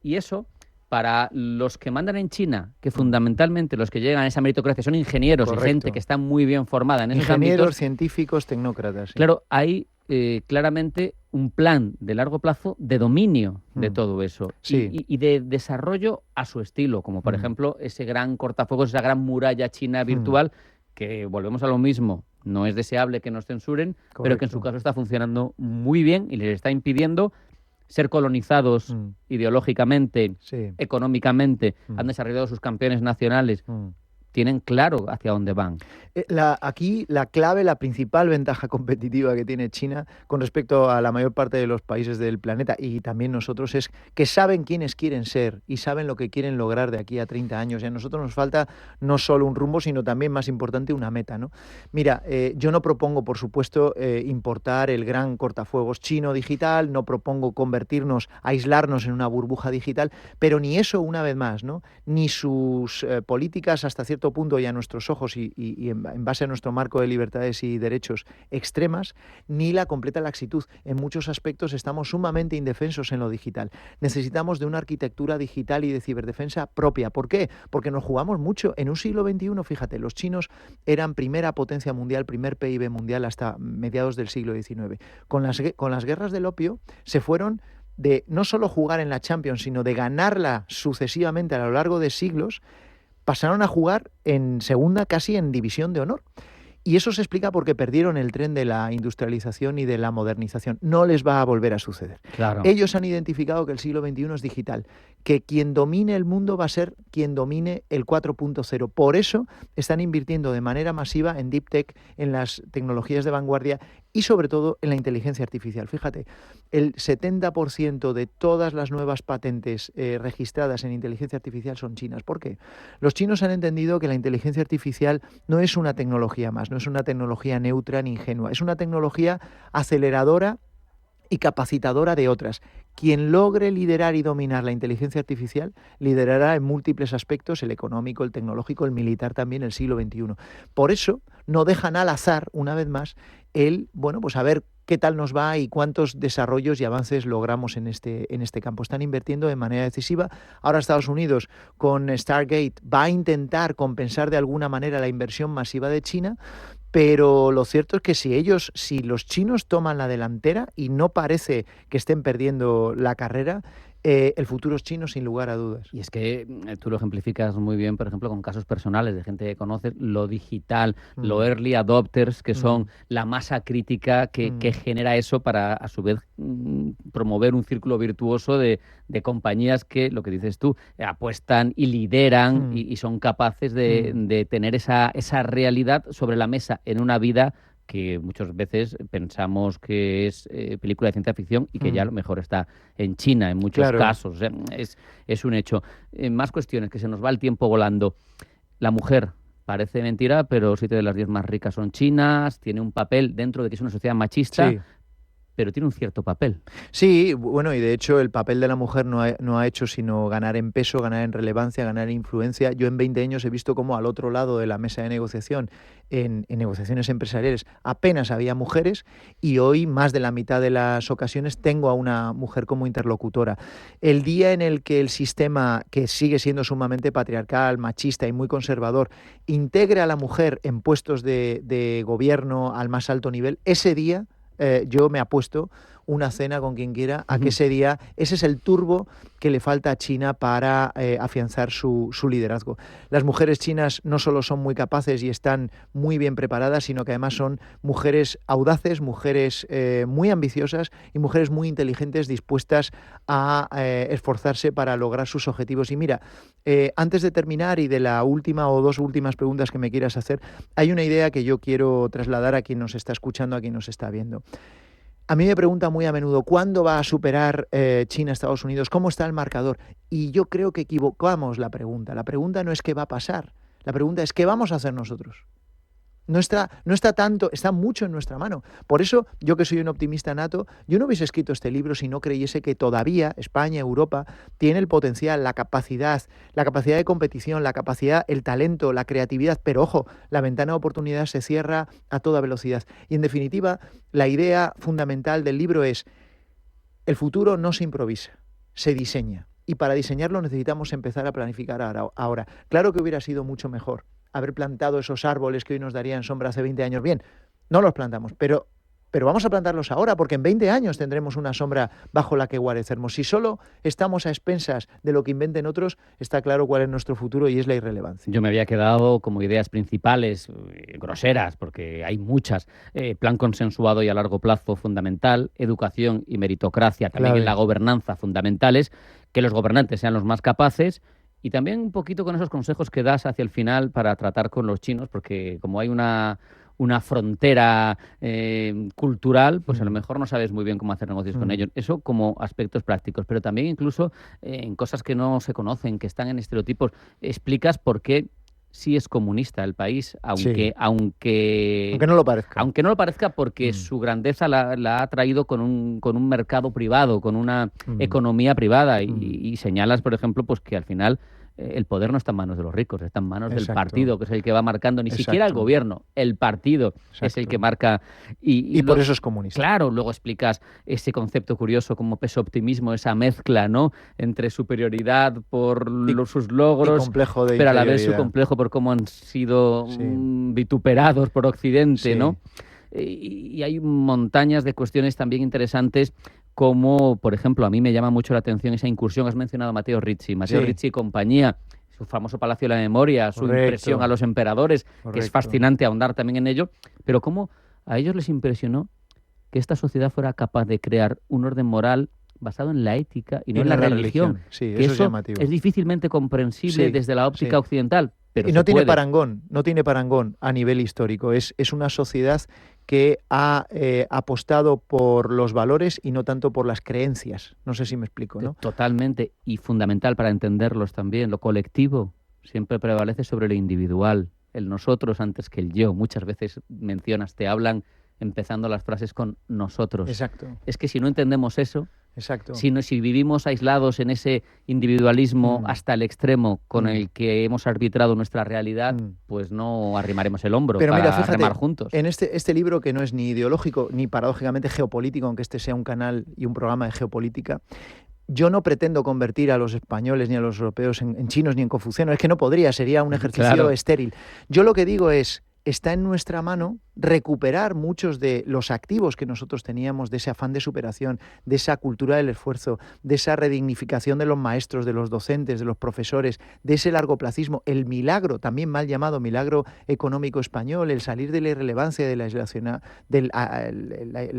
Y eso, para los que mandan en China, que fundamentalmente los que llegan a esa meritocracia son ingenieros, correcto, y gente que está muy bien formada en esos ámbitos. Ingenieros, científicos, tecnócratas. Sí. Claro, hay claramente un plan de largo plazo de dominio de todo eso y de desarrollo a su estilo, como por ejemplo ese gran cortafuegos, esa gran muralla china virtual, que volvemos a lo mismo, no es deseable que nos censuren, correcto, pero que en su caso está funcionando muy bien y les está impidiendo ser colonizados ideológicamente, económicamente, han desarrollado sus campeones nacionales, tienen claro hacia dónde van. Aquí la clave, la principal ventaja competitiva que tiene China con respecto a la mayor parte de los países del planeta y también nosotros es que saben quiénes quieren ser y saben lo que quieren lograr de aquí a 30 años. Y a nosotros nos falta no solo un rumbo, sino también, más importante, una meta, ¿no? Mira, yo no propongo, por supuesto, importar el gran cortafuegos chino digital, no propongo convertirnos, aislarnos en una burbuja digital, pero ni eso, una vez más, ¿no? Ni sus políticas hasta cierto punto y a nuestros ojos y en base a nuestro marco de libertades y derechos extremas, ni la completa laxitud. En muchos aspectos estamos sumamente indefensos en lo digital. Necesitamos de una arquitectura digital y de ciberdefensa propia. ¿Por qué? Porque nos jugamos mucho. En un siglo XXI, fíjate, los chinos eran primera potencia mundial, primer PIB mundial hasta mediados del siglo XIX. Con las guerras del opio se fueron de no solo jugar en la Champions, sino de ganarla sucesivamente a lo largo de siglos. Pasaron a jugar en segunda, casi en división de honor. Y eso se explica porque perdieron el tren de la industrialización y de la modernización. No les va a volver a suceder. Claro. Ellos han identificado que el siglo XXI es digital, que quien domine el mundo va a ser quien domine el 4.0. Por eso están invirtiendo de manera masiva en Deep Tech, en las tecnologías de vanguardia y sobre todo en la inteligencia artificial. Fíjate, el 70% de todas las nuevas patentes registradas en inteligencia artificial son chinas. ¿Por qué? Los chinos han entendido que la inteligencia artificial no es una tecnología más, no es una tecnología neutra ni ingenua, es una tecnología aceleradora y capacitadora de otras. Quien logre liderar y dominar la inteligencia artificial liderará en múltiples aspectos, el económico, el tecnológico, el militar también, el siglo XXI. Por eso no dejan al azar, una vez más, pues a ver qué tal nos va y cuántos desarrollos y avances logramos en este campo. Están invirtiendo de manera decisiva. Ahora Estados Unidos con Stargate va a intentar compensar de alguna manera la inversión masiva de China, pero lo cierto es que si los chinos toman la delantera, y no parece que estén perdiendo la carrera, el futuro es chino sin lugar a dudas. Y es que tú lo ejemplificas muy bien, por ejemplo, con casos personales de gente que conoces, lo digital, lo early adopters, que son la masa crítica que genera eso para, a su vez, promover un círculo virtuoso de compañías que, lo que dices tú, apuestan y lideran y son capaces de tener esa realidad sobre la mesa en una vida que muchas veces pensamos que es película de ciencia ficción y que ya a lo mejor está en China en muchos casos. Es un hecho. Más cuestiones, que se nos va el tiempo volando. La mujer, parece mentira, pero 7 de las 10 más ricas son chinas, tiene un papel dentro de que es una sociedad machista. Sí. Pero tiene un cierto papel. Sí, bueno, y de hecho el papel de la mujer no ha hecho sino ganar en peso, ganar en relevancia, ganar en influencia. Yo en 20 años he visto cómo al otro lado de la mesa de negociación, en negociaciones empresariales, apenas había mujeres, y hoy más de la mitad de las ocasiones tengo a una mujer como interlocutora. El día en el que el sistema, que sigue siendo sumamente patriarcal, machista y muy conservador, integre a la mujer en puestos de gobierno al más alto nivel, ese día yo me apuesto una cena con quien quiera, a que ese día, ese es el turbo que le falta a China para afianzar su liderazgo. Las mujeres chinas no solo son muy capaces y están muy bien preparadas, sino que además son mujeres audaces, mujeres muy ambiciosas y mujeres muy inteligentes, dispuestas a esforzarse para lograr sus objetivos. Y mira, antes de terminar y de la última o dos últimas preguntas que me quieras hacer, hay una idea que yo quiero trasladar a quien nos está escuchando, a quien nos está viendo. A mí me preguntan muy a menudo, ¿cuándo va a superar China a Estados Unidos? ¿Cómo está el marcador? Y yo creo que equivocamos la pregunta. La pregunta no es qué va a pasar, la pregunta es qué vamos a hacer nosotros. No está tanto, está mucho en nuestra mano. Por eso, yo que soy un optimista nato, yo no hubiese escrito este libro si no creyese que todavía España, Europa, tiene el potencial, la capacidad de competición, la capacidad, el talento, la creatividad, pero ojo, la ventana de oportunidad se cierra a toda velocidad. Y en definitiva, la idea fundamental del libro es: el futuro no se improvisa, se diseña. Y para diseñarlo necesitamos empezar a planificar ahora. Claro que hubiera sido mucho mejor haber plantado esos árboles que hoy nos darían sombra hace 20 años. Bien, no los plantamos, pero vamos a plantarlos ahora, porque en 20 años tendremos una sombra bajo la que guarecernos. Si solo estamos a expensas de lo que inventen otros, está claro cuál es nuestro futuro y es la irrelevancia. Yo me había quedado como ideas principales, groseras, porque hay muchas. Plan consensuado y a largo plazo fundamental, educación y meritocracia también en la gobernanza fundamentales, que los gobernantes sean los más capaces. Y también un poquito con esos consejos que das hacia el final para tratar con los chinos, porque como hay una frontera cultural, pues a lo mejor no sabes muy bien cómo hacer negocios con ellos. Eso como aspectos prácticos, pero también incluso en cosas que no se conocen, que están en estereotipos, explicas por qué sí es comunista el país, aunque no lo parezca. Aunque no lo parezca, porque su grandeza la ha traído con un mercado privado, con una economía privada. Y señalas, por ejemplo, pues que al final el poder no está en manos de los ricos, está en manos del partido, que es el que va marcando, ni siquiera el gobierno, el partido es el que marca. Y por eso es comunista. Claro, luego explicas ese concepto curioso como peso-optimismo, esa mezcla, ¿no?, entre superioridad por sus logros, complejo de pero a la vez su complejo por cómo han sido vituperados por Occidente, ¿no? Y hay montañas de cuestiones también interesantes, como, por ejemplo, a mí me llama mucho la atención esa incursión. Has mencionado a Matteo Ricci y compañía, su famoso Palacio de la Memoria, su impresión a los emperadores, que es fascinante ahondar también en ello, pero cómo a ellos les impresionó que esta sociedad fuera capaz de crear un orden moral basado en la ética y no en la religión. Sí, que eso es llamativo. Es difícilmente comprensible desde la óptica occidental. Pero y no tiene parangón a nivel histórico. Es una sociedad que ha apostado por los valores y no tanto por las creencias. No sé si me explico, ¿no? Totalmente, y fundamental para entenderlos también. Lo colectivo siempre prevalece sobre lo individual. El nosotros antes que el yo. Muchas veces te hablan empezando las frases con nosotros. Exacto. Es que si no entendemos eso, exacto, si vivimos aislados en ese individualismo hasta el extremo con el que hemos arbitrado nuestra realidad, pues no arrimaremos el hombro. Pero para mira, fíjate, remar juntos. En este libro, que no es ni ideológico ni paradójicamente geopolítico, aunque este sea un canal y un programa de geopolítica, yo no pretendo convertir a los españoles ni a los europeos en chinos ni en confucianos. Es que no podría, sería un ejercicio estéril. Yo lo que digo es: está en nuestra mano recuperar muchos de los activos que nosotros teníamos, de ese afán de superación, de esa cultura del esfuerzo, de esa redignificación de los maestros, de los docentes, de los profesores, de ese largoplacismo, el milagro, también mal llamado milagro económico español, el salir de la irrelevancia del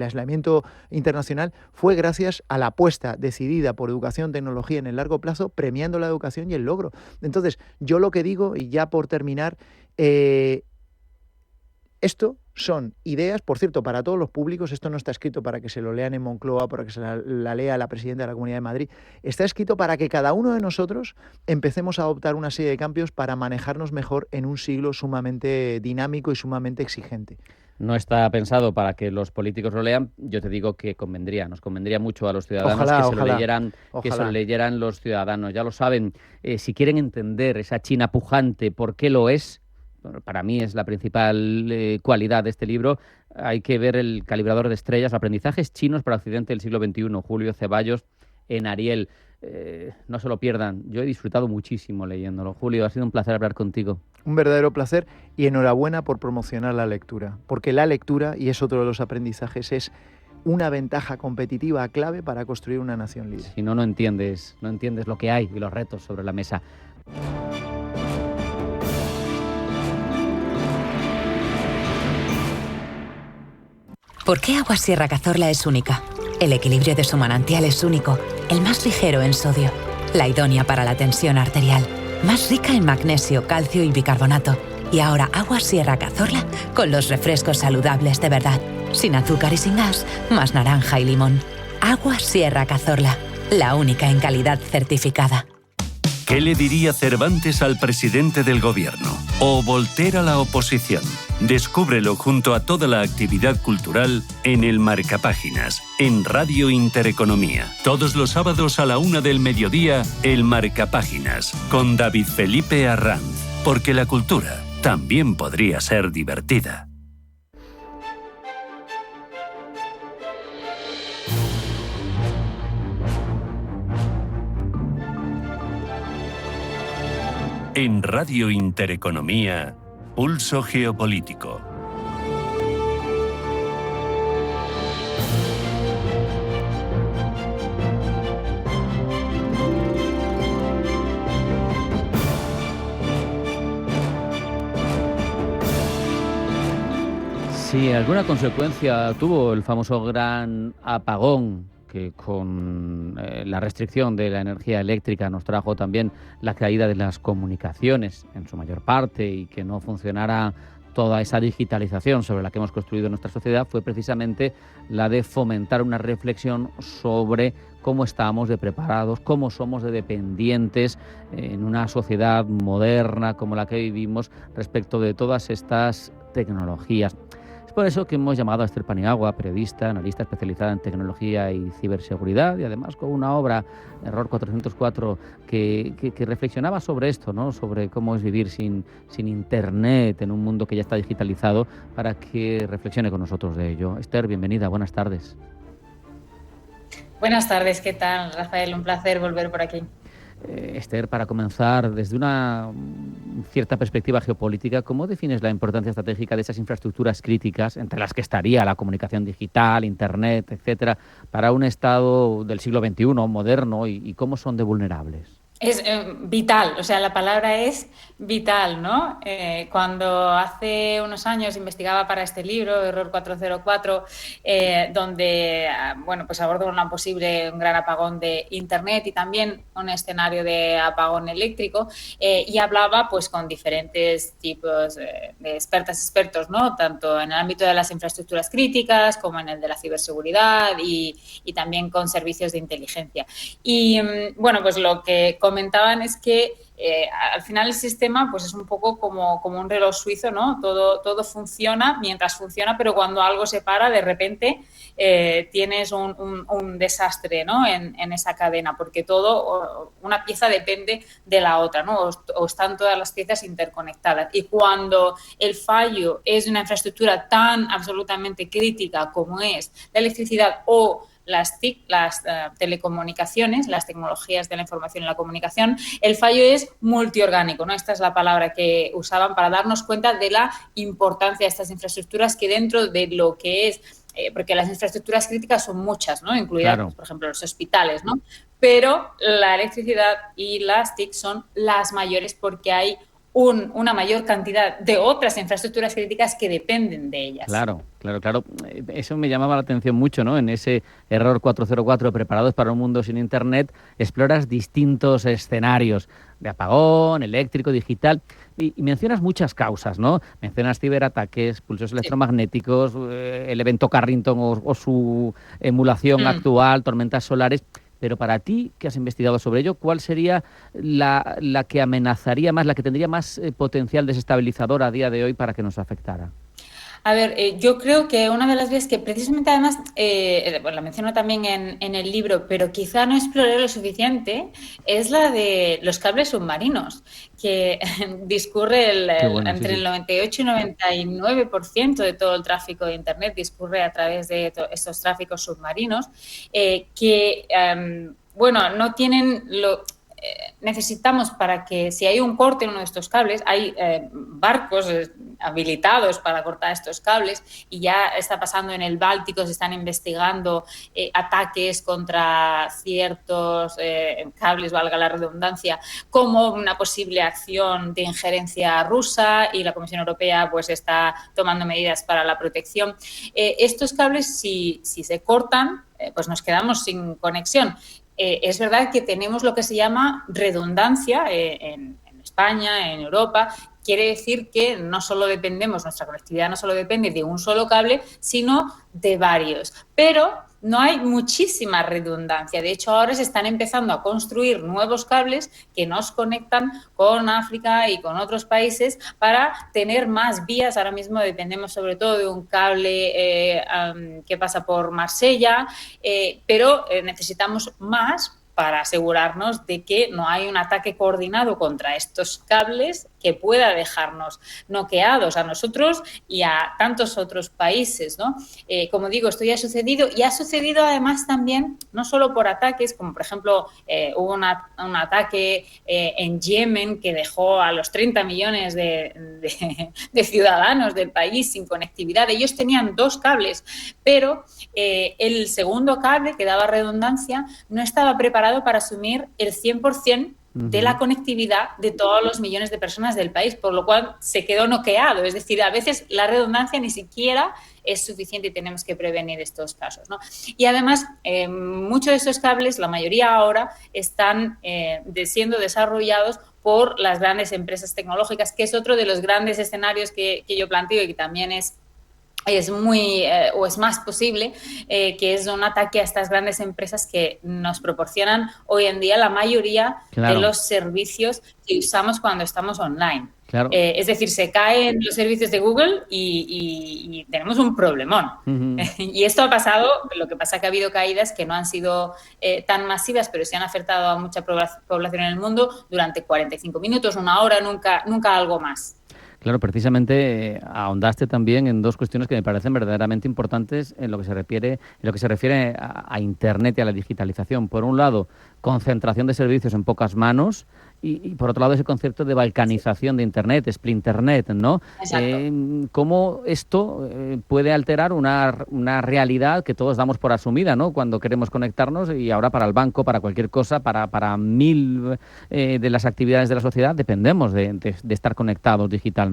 aislamiento internacional, fue gracias a la apuesta decidida por educación, tecnología en el largo plazo, premiando la educación y el logro. Entonces, yo lo que digo, y ya por terminar, esto son ideas, por cierto, para todos los públicos. Esto no está escrito para que se lo lean en Moncloa, para que se la lea la presidenta de la Comunidad de Madrid. Está escrito para que cada uno de nosotros empecemos a adoptar una serie de cambios para manejarnos mejor en un siglo sumamente dinámico y sumamente exigente. No está pensado para que los políticos lo lean. Yo te digo que nos convendría mucho a los ciudadanos que se lo leyeran los ciudadanos. Ya lo saben, si quieren entender esa China pujante, ¿por qué lo es? Para mí es la principal cualidad de este libro. Hay que ver El calibrador de estrellas, aprendizajes chinos para Occidente del siglo XXI, Julio Ceballos, en Ariel. No se lo pierdan. Yo he disfrutado muchísimo leyéndolo. Julio, ha sido un placer hablar contigo. Un verdadero placer, y enhorabuena por promocionar la lectura, porque la lectura, y es otro de los aprendizajes, es una ventaja competitiva clave para construir una nación libre. Si no, no entiendes lo que hay y los retos sobre la mesa. ¿Por qué Agua Sierra Cazorla es única? El equilibrio de su manantial es único, el más ligero en sodio, la idónea para la tensión arterial, más rica en magnesio, calcio y bicarbonato. Y ahora Agua Sierra Cazorla con los refrescos saludables de verdad, sin azúcar y sin gas, más naranja y limón. Agua Sierra Cazorla, la única en calidad certificada. ¿Qué le diría Cervantes al presidente del gobierno? ¿O Voltaire a la oposición? Descúbrelo junto a toda la actividad cultural en el Marcapáginas, en Radio Intereconomía. Todos los sábados a la 1 del mediodía, el Marcapáginas, con David Felipe Arranz. Porque la cultura también podría ser divertida. En Radio Intereconomía, Pulso Geopolítico. Sí, alguna consecuencia tuvo el famoso gran apagón que con la restricción de la energía eléctrica nos trajo también la caída de las comunicaciones en su mayor parte, y que no funcionara toda esa digitalización sobre la que hemos construido nuestra sociedad, fue precisamente la de fomentar una reflexión sobre cómo estamos de preparados, cómo somos de dependientes en una sociedad moderna como la que vivimos respecto de todas estas tecnologías. Es por eso que hemos llamado a Esther Paniagua, periodista, analista especializada en tecnología y ciberseguridad, y además con una obra, Error 404, que reflexionaba sobre esto, ¿no? Sobre cómo es vivir sin Internet en un mundo que ya está digitalizado, para que reflexione con nosotros de ello. Esther, bienvenida, buenas tardes. Buenas tardes, ¿qué tal, Rafael? Un placer volver por aquí. Esther, para comenzar, desde una cierta perspectiva geopolítica, ¿cómo defines la importancia estratégica de esas infraestructuras críticas, entre las que estaría la comunicación digital, Internet, etcétera, para un Estado del siglo XXI moderno, y cómo son de vulnerables? Es vital, o sea, la palabra es vital, ¿no? Cuando hace unos años investigaba para este libro, Error 404, donde, bueno, pues abordo un gran apagón de Internet y también un escenario de apagón eléctrico, y hablaba pues con diferentes tipos de expertos, ¿no? Tanto en el ámbito de las infraestructuras críticas como en el de la ciberseguridad y también con servicios de inteligencia. Y, bueno, pues lo que comentaban es que al final el sistema pues es un poco como un reloj suizo, ¿no? Todo funciona mientras funciona, pero cuando algo se para, de repente tienes un desastre, ¿no? en esa cadena, porque una pieza depende de la otra, ¿no? O están todas las piezas interconectadas. Y cuando el fallo es de una infraestructura tan absolutamente crítica como es la electricidad o las TIC, las telecomunicaciones, las tecnologías de la información y la comunicación, el fallo es multiorgánico, ¿no? Esta es la palabra que usaban para darnos cuenta de la importancia de estas infraestructuras, que dentro de lo que es, porque las infraestructuras críticas son muchas, ¿no? Incluidas, claro, pues, por ejemplo, los hospitales, ¿no? Pero la electricidad y las TIC son las mayores porque hay una mayor cantidad de otras infraestructuras críticas que dependen de ellas. Claro. Eso me llamaba la atención mucho, ¿no? En ese Error 404, Preparados para un mundo sin Internet, exploras distintos escenarios de apagón, eléctrico, digital, y mencionas muchas causas, ¿no? Mencionas ciberataques, pulsos electromagnéticos, el evento Carrington o su emulación actual, tormentas solares. Pero para ti, que has investigado sobre ello, ¿cuál sería la que amenazaría más, la que tendría más potencial desestabilizador a día de hoy para que nos afectara? A ver, yo creo que una de las vías que precisamente además, la menciono también en el libro, pero quizá no exploré lo suficiente, es la de los cables submarinos, que discurre entre el 98 y 99% de todo el tráfico de Internet discurre a través de estos tráficos submarinos, que, bueno, no tienen necesitamos para que, si hay un corte en uno de estos cables, hay barcos habilitados para cortar estos cables, y ya está pasando en el Báltico, se están investigando ataques contra ciertos cables, valga la redundancia, como una posible acción de injerencia rusa, y la Comisión Europea pues está tomando medidas para la protección. Estos cables, si se cortan, pues nos quedamos sin conexión. Es verdad que tenemos lo que se llama redundancia en España, en Europa. Quiere decir que no solo dependemos, nuestra conectividad no solo depende de un solo cable, sino de varios. Pero no hay muchísima redundancia. De hecho, ahora se están empezando a construir nuevos cables que nos conectan con África y con otros países para tener más vías. Ahora mismo dependemos sobre todo de un cable que pasa por Marsella, pero necesitamos más para asegurarnos de que no hay un ataque coordinado contra estos cables que pueda dejarnos noqueados a nosotros y a tantos otros países, ¿no? Como digo, esto ya ha sucedido, y ha sucedido además también no solo por ataques, como por ejemplo hubo un ataque en Yemen que dejó a los 30 millones de ciudadanos del país sin conectividad. Ellos tenían 2 cables, pero el segundo cable, que daba redundancia, no estaba preparado para asumir el 100% de la conectividad de todos los millones de personas del país, por lo cual se quedó noqueado. Es decir, a veces la redundancia ni siquiera es suficiente y tenemos que prevenir estos casos, ¿no? Y además, muchos de estos cables, la mayoría ahora, están siendo desarrollados por las grandes empresas tecnológicas, que es otro de los grandes escenarios que yo planteo y que también es muy o es más posible, que es un ataque a estas grandes empresas que nos proporcionan hoy en día la mayoría de los servicios que usamos cuando estamos online. Claro. Es decir, se caen los servicios de Google y tenemos un problemón. Y esto ha pasado, lo que pasa es que ha habido caídas que no han sido tan masivas, pero sí han afectado a mucha población en el mundo durante 45 minutos, 1 hora, nunca algo más. Claro, precisamente ahondaste también en 2 cuestiones que me parecen verdaderamente importantes en lo que se refiere a Internet y a la digitalización. Por un lado, concentración de servicios en pocas manos, y por otro lado ese concepto de balcanización de Internet, Splinternet, ¿no? ¿Cómo esto puede alterar una realidad que todos damos por asumida, ¿no? Cuando queremos conectarnos, y ahora para el banco, para cualquier cosa, para 1000 de las actividades de la sociedad, dependemos de estar conectados digitalmente.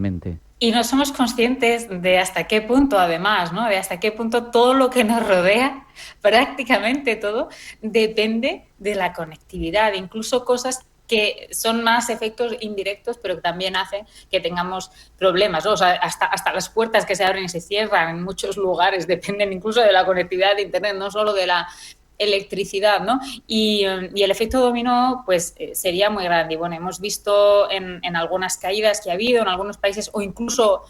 Y no somos conscientes de hasta qué punto, además, ¿no? De hasta qué punto todo lo que nos rodea, prácticamente todo, depende de la conectividad, incluso cosas que son más efectos indirectos, pero que también hacen que tengamos problemas, ¿no? O sea, hasta las puertas que se abren y se cierran en muchos lugares dependen incluso de la conectividad de Internet, no solo de la electricidad, ¿no? Y el efecto dominó, pues, sería muy grande. Y bueno, hemos visto en algunas caídas que ha habido en algunos países, o incluso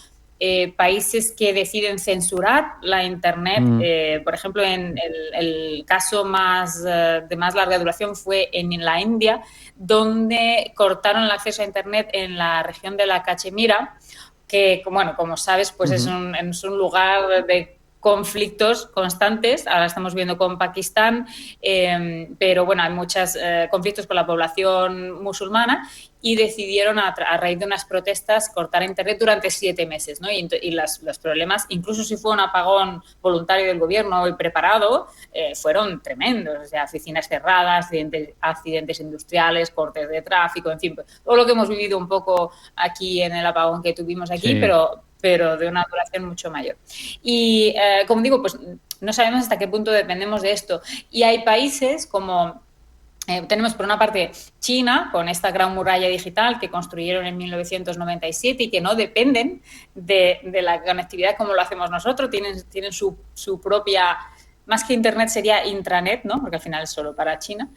países que deciden censurar la Internet. Por ejemplo, en el caso de más larga duración fue en la India, donde cortaron el acceso a Internet en la región de la Cachemira, que, bueno, como sabes, pues es un lugar de conflictos constantes. Ahora estamos viendo con Pakistán, pero bueno, hay muchos conflictos con la población musulmana, y decidieron a raíz de unas protestas cortar Internet durante 7 meses, ¿no? Y los problemas, incluso si fue un apagón voluntario del gobierno y preparado, fueron tremendos. O sea, oficinas cerradas, accidentes industriales, cortes de tráfico, en fin, todo lo que hemos vivido un poco aquí en el apagón que tuvimos aquí, sí, pero de una duración mucho mayor. Y como digo, pues no sabemos hasta qué punto dependemos de esto. Y hay países como tenemos por una parte China, con esta gran muralla digital que construyeron en 1997 y que no dependen de la conectividad como lo hacemos nosotros, tienen su propia, más que Internet sería intranet, ¿no? Porque al final es solo para China.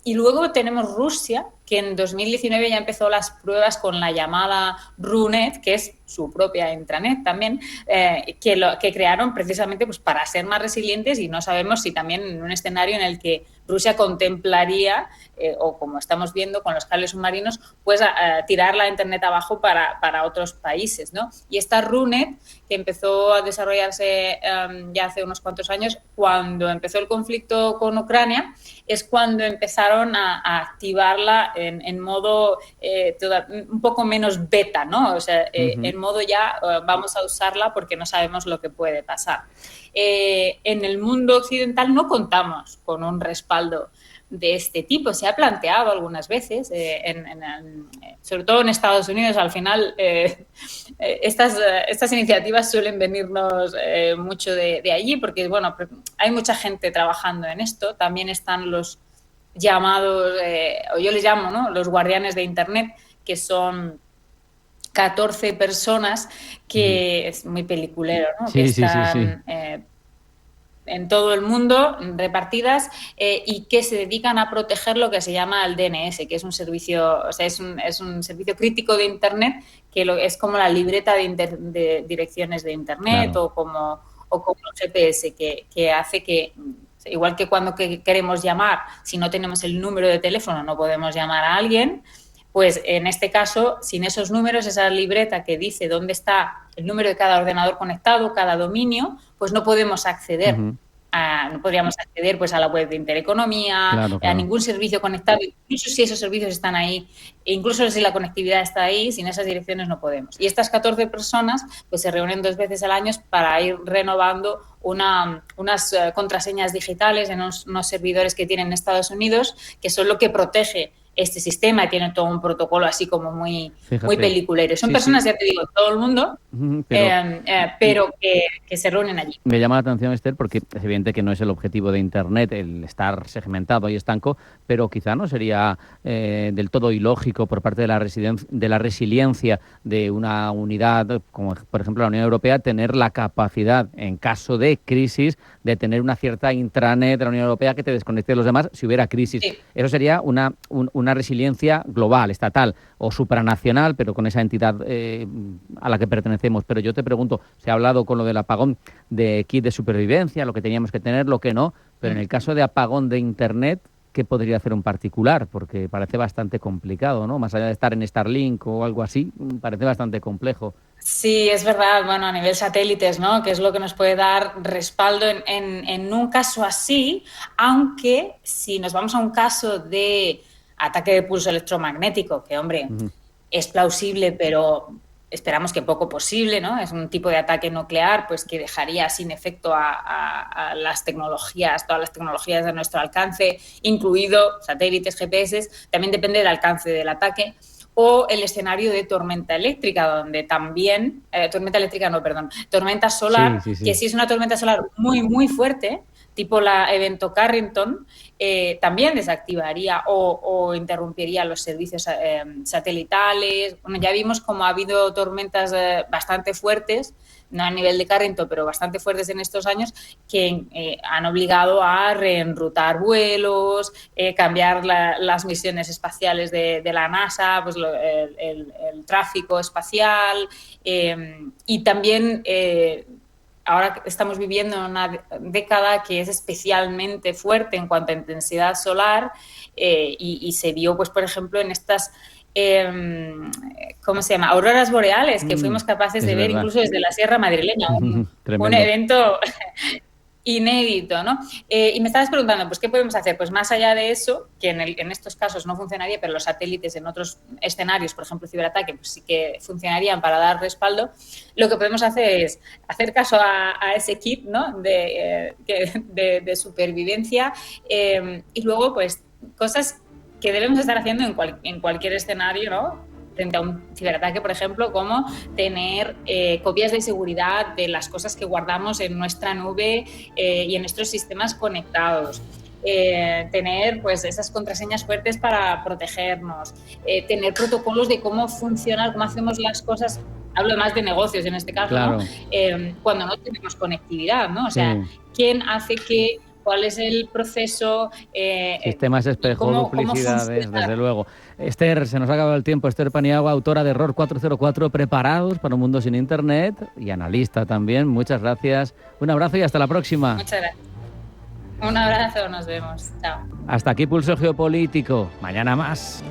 Y luego tenemos Rusia, que en 2019 ya empezó las pruebas con la llamada RuNet, que es su propia intranet también, que crearon precisamente pues para ser más resilientes, y no sabemos si también en un escenario en el que Rusia contemplaría, o como estamos viendo con los cables submarinos, pues tirar la Internet abajo para otros países, ¿no? Y esta RUNET, que empezó a desarrollarse ya hace unos cuantos años, cuando empezó el conflicto con Ucrania, es cuando empezaron a activarla en modo un poco menos beta, ¿no? O sea, en modo ya vamos a usarla porque no sabemos lo que puede pasar. En el mundo occidental no contamos con un respaldo de este tipo. Se ha planteado algunas veces, sobre todo en Estados Unidos, al final estas iniciativas suelen venirnos mucho de allí porque, bueno, hay mucha gente trabajando en esto. También están los llamados, o yo les llamo, ¿no?, los guardianes de Internet, que son 14 personas que es muy peliculero, ¿no? Sí, que sí, están en todo el mundo repartidas y que se dedican a proteger lo que se llama el DNS, que es un servicio, o sea, es un servicio crítico de Internet que es como la libreta de direcciones de Internet, claro, o como el GPS que hace que, igual que cuando queremos llamar, si no tenemos el número de teléfono no podemos llamar a alguien. Pues en este caso, sin esos números, esa libreta que dice dónde está el número de cada ordenador conectado, cada dominio, pues no podemos acceder. No podríamos acceder pues a la web de Intereconomía, claro. A ningún servicio conectado, incluso si esos servicios están ahí, e incluso si la conectividad está ahí, sin esas direcciones no podemos. Y estas 14 personas pues se reúnen 2 veces al año para ir renovando unas contraseñas digitales en unos servidores que tienen en Estados Unidos, que son lo que protege este sistema. Tiene todo un protocolo así como muy peliculero. Son personas, ya te digo, todo el mundo, pero que se reúnen allí. Me llama la atención, Esther, porque es evidente que no es el objetivo de Internet el estar segmentado y estanco, pero quizá no sería del todo ilógico por parte de la resiliencia de una unidad, como por ejemplo la Unión Europea, tener la capacidad, en caso de crisis, de tener una cierta intranet de la Unión Europea que te desconecte de los demás si hubiera crisis. Sí. Eso sería una resiliencia global, estatal o supranacional, pero con esa entidad a la que pertenecemos. Pero yo te pregunto, se ha hablado con lo del apagón de kit de supervivencia, lo que teníamos que tener, lo que no, pero en el caso de apagón de Internet, ¿qué podría hacer un particular? Porque parece bastante complicado, ¿no? Más allá de estar en Starlink o algo así, parece bastante complejo. Sí, es verdad, bueno, a nivel satélites, ¿no?, que es lo que nos puede dar respaldo en un caso así, aunque si nos vamos a un caso de ataque de pulso electromagnético, que, hombre, es plausible, pero esperamos que poco posible, ¿no? Es un tipo de ataque nuclear pues que dejaría sin efecto a las tecnologías, todas las tecnologías de nuestro alcance, incluido satélites, GPS, también depende del alcance del ataque. O el escenario de tormenta eléctrica, donde también, tormenta solar, sí. Que si es una tormenta solar muy, muy fuerte, tipo la evento Carrington, también desactivaría o interrumpiría los servicios satelitales. Bueno, ya vimos cómo ha habido tormentas bastante fuertes, no a nivel de Carrington, pero bastante fuertes en estos años, que han obligado a reenrutar vuelos, cambiar las misiones espaciales de la NASA, pues el tráfico espacial, y también ahora estamos viviendo una década que es especialmente fuerte en cuanto a intensidad solar, y se vio, pues, por ejemplo, en estas ¿cómo se llama? Auroras boreales, que fuimos capaces de ver incluso desde la Sierra Madrileña. Un evento inédito, ¿no? Y me estabas preguntando, pues, ¿qué podemos hacer? Pues más allá de eso, que en estos casos no funcionaría, pero los satélites en otros escenarios, por ejemplo, ciberataque, pues sí que funcionarían para dar respaldo. Lo que podemos hacer es hacer caso a ese kit, ¿no?, de supervivencia, y luego, pues, cosas que debemos estar haciendo en cualquier escenario, ¿no?, frente a un ciberataque, por ejemplo, como tener copias de seguridad de las cosas que guardamos en nuestra nube y en nuestros sistemas conectados. Tener, pues, esas contraseñas fuertes para protegernos, tener protocolos de cómo funcionar, cómo hacemos las cosas. Hablo más de negocios en este caso, claro, ¿no? Cuando no tenemos conectividad, ¿no? O sea, ¿quién hace qué? ¿Cuál es el proceso? Sistemas espejo, duplicidades, desde luego. Esther, se nos ha acabado el tiempo. Esther Paniagua, autora de Error 404, Preparados para un mundo sin Internet, y analista también. Muchas gracias. Un abrazo y hasta la próxima. Muchas gracias. Un abrazo, nos vemos. Chao. Hasta aquí Pulso Geopolítico. Mañana más.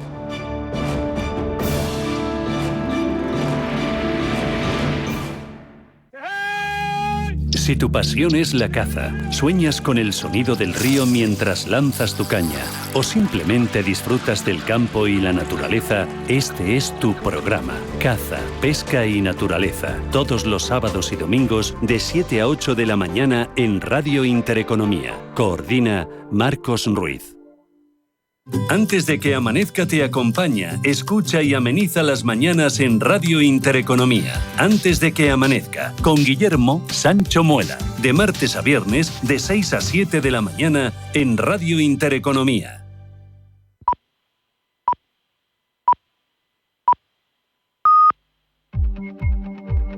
Si tu pasión es la caza, sueñas con el sonido del río mientras lanzas tu caña, o simplemente disfrutas del campo y la naturaleza, este es tu programa. Caza, pesca y naturaleza. Todos los sábados y domingos de 7 a 8 de la mañana en Radio Intereconomía. Coordina Marcos Ruiz. Antes de que amanezca te acompaña, escucha y ameniza las mañanas en Radio Intereconomía. Antes de que amanezca, con Guillermo Sancho Muela. De martes a viernes, de 6 a 7 de la mañana en Radio Intereconomía.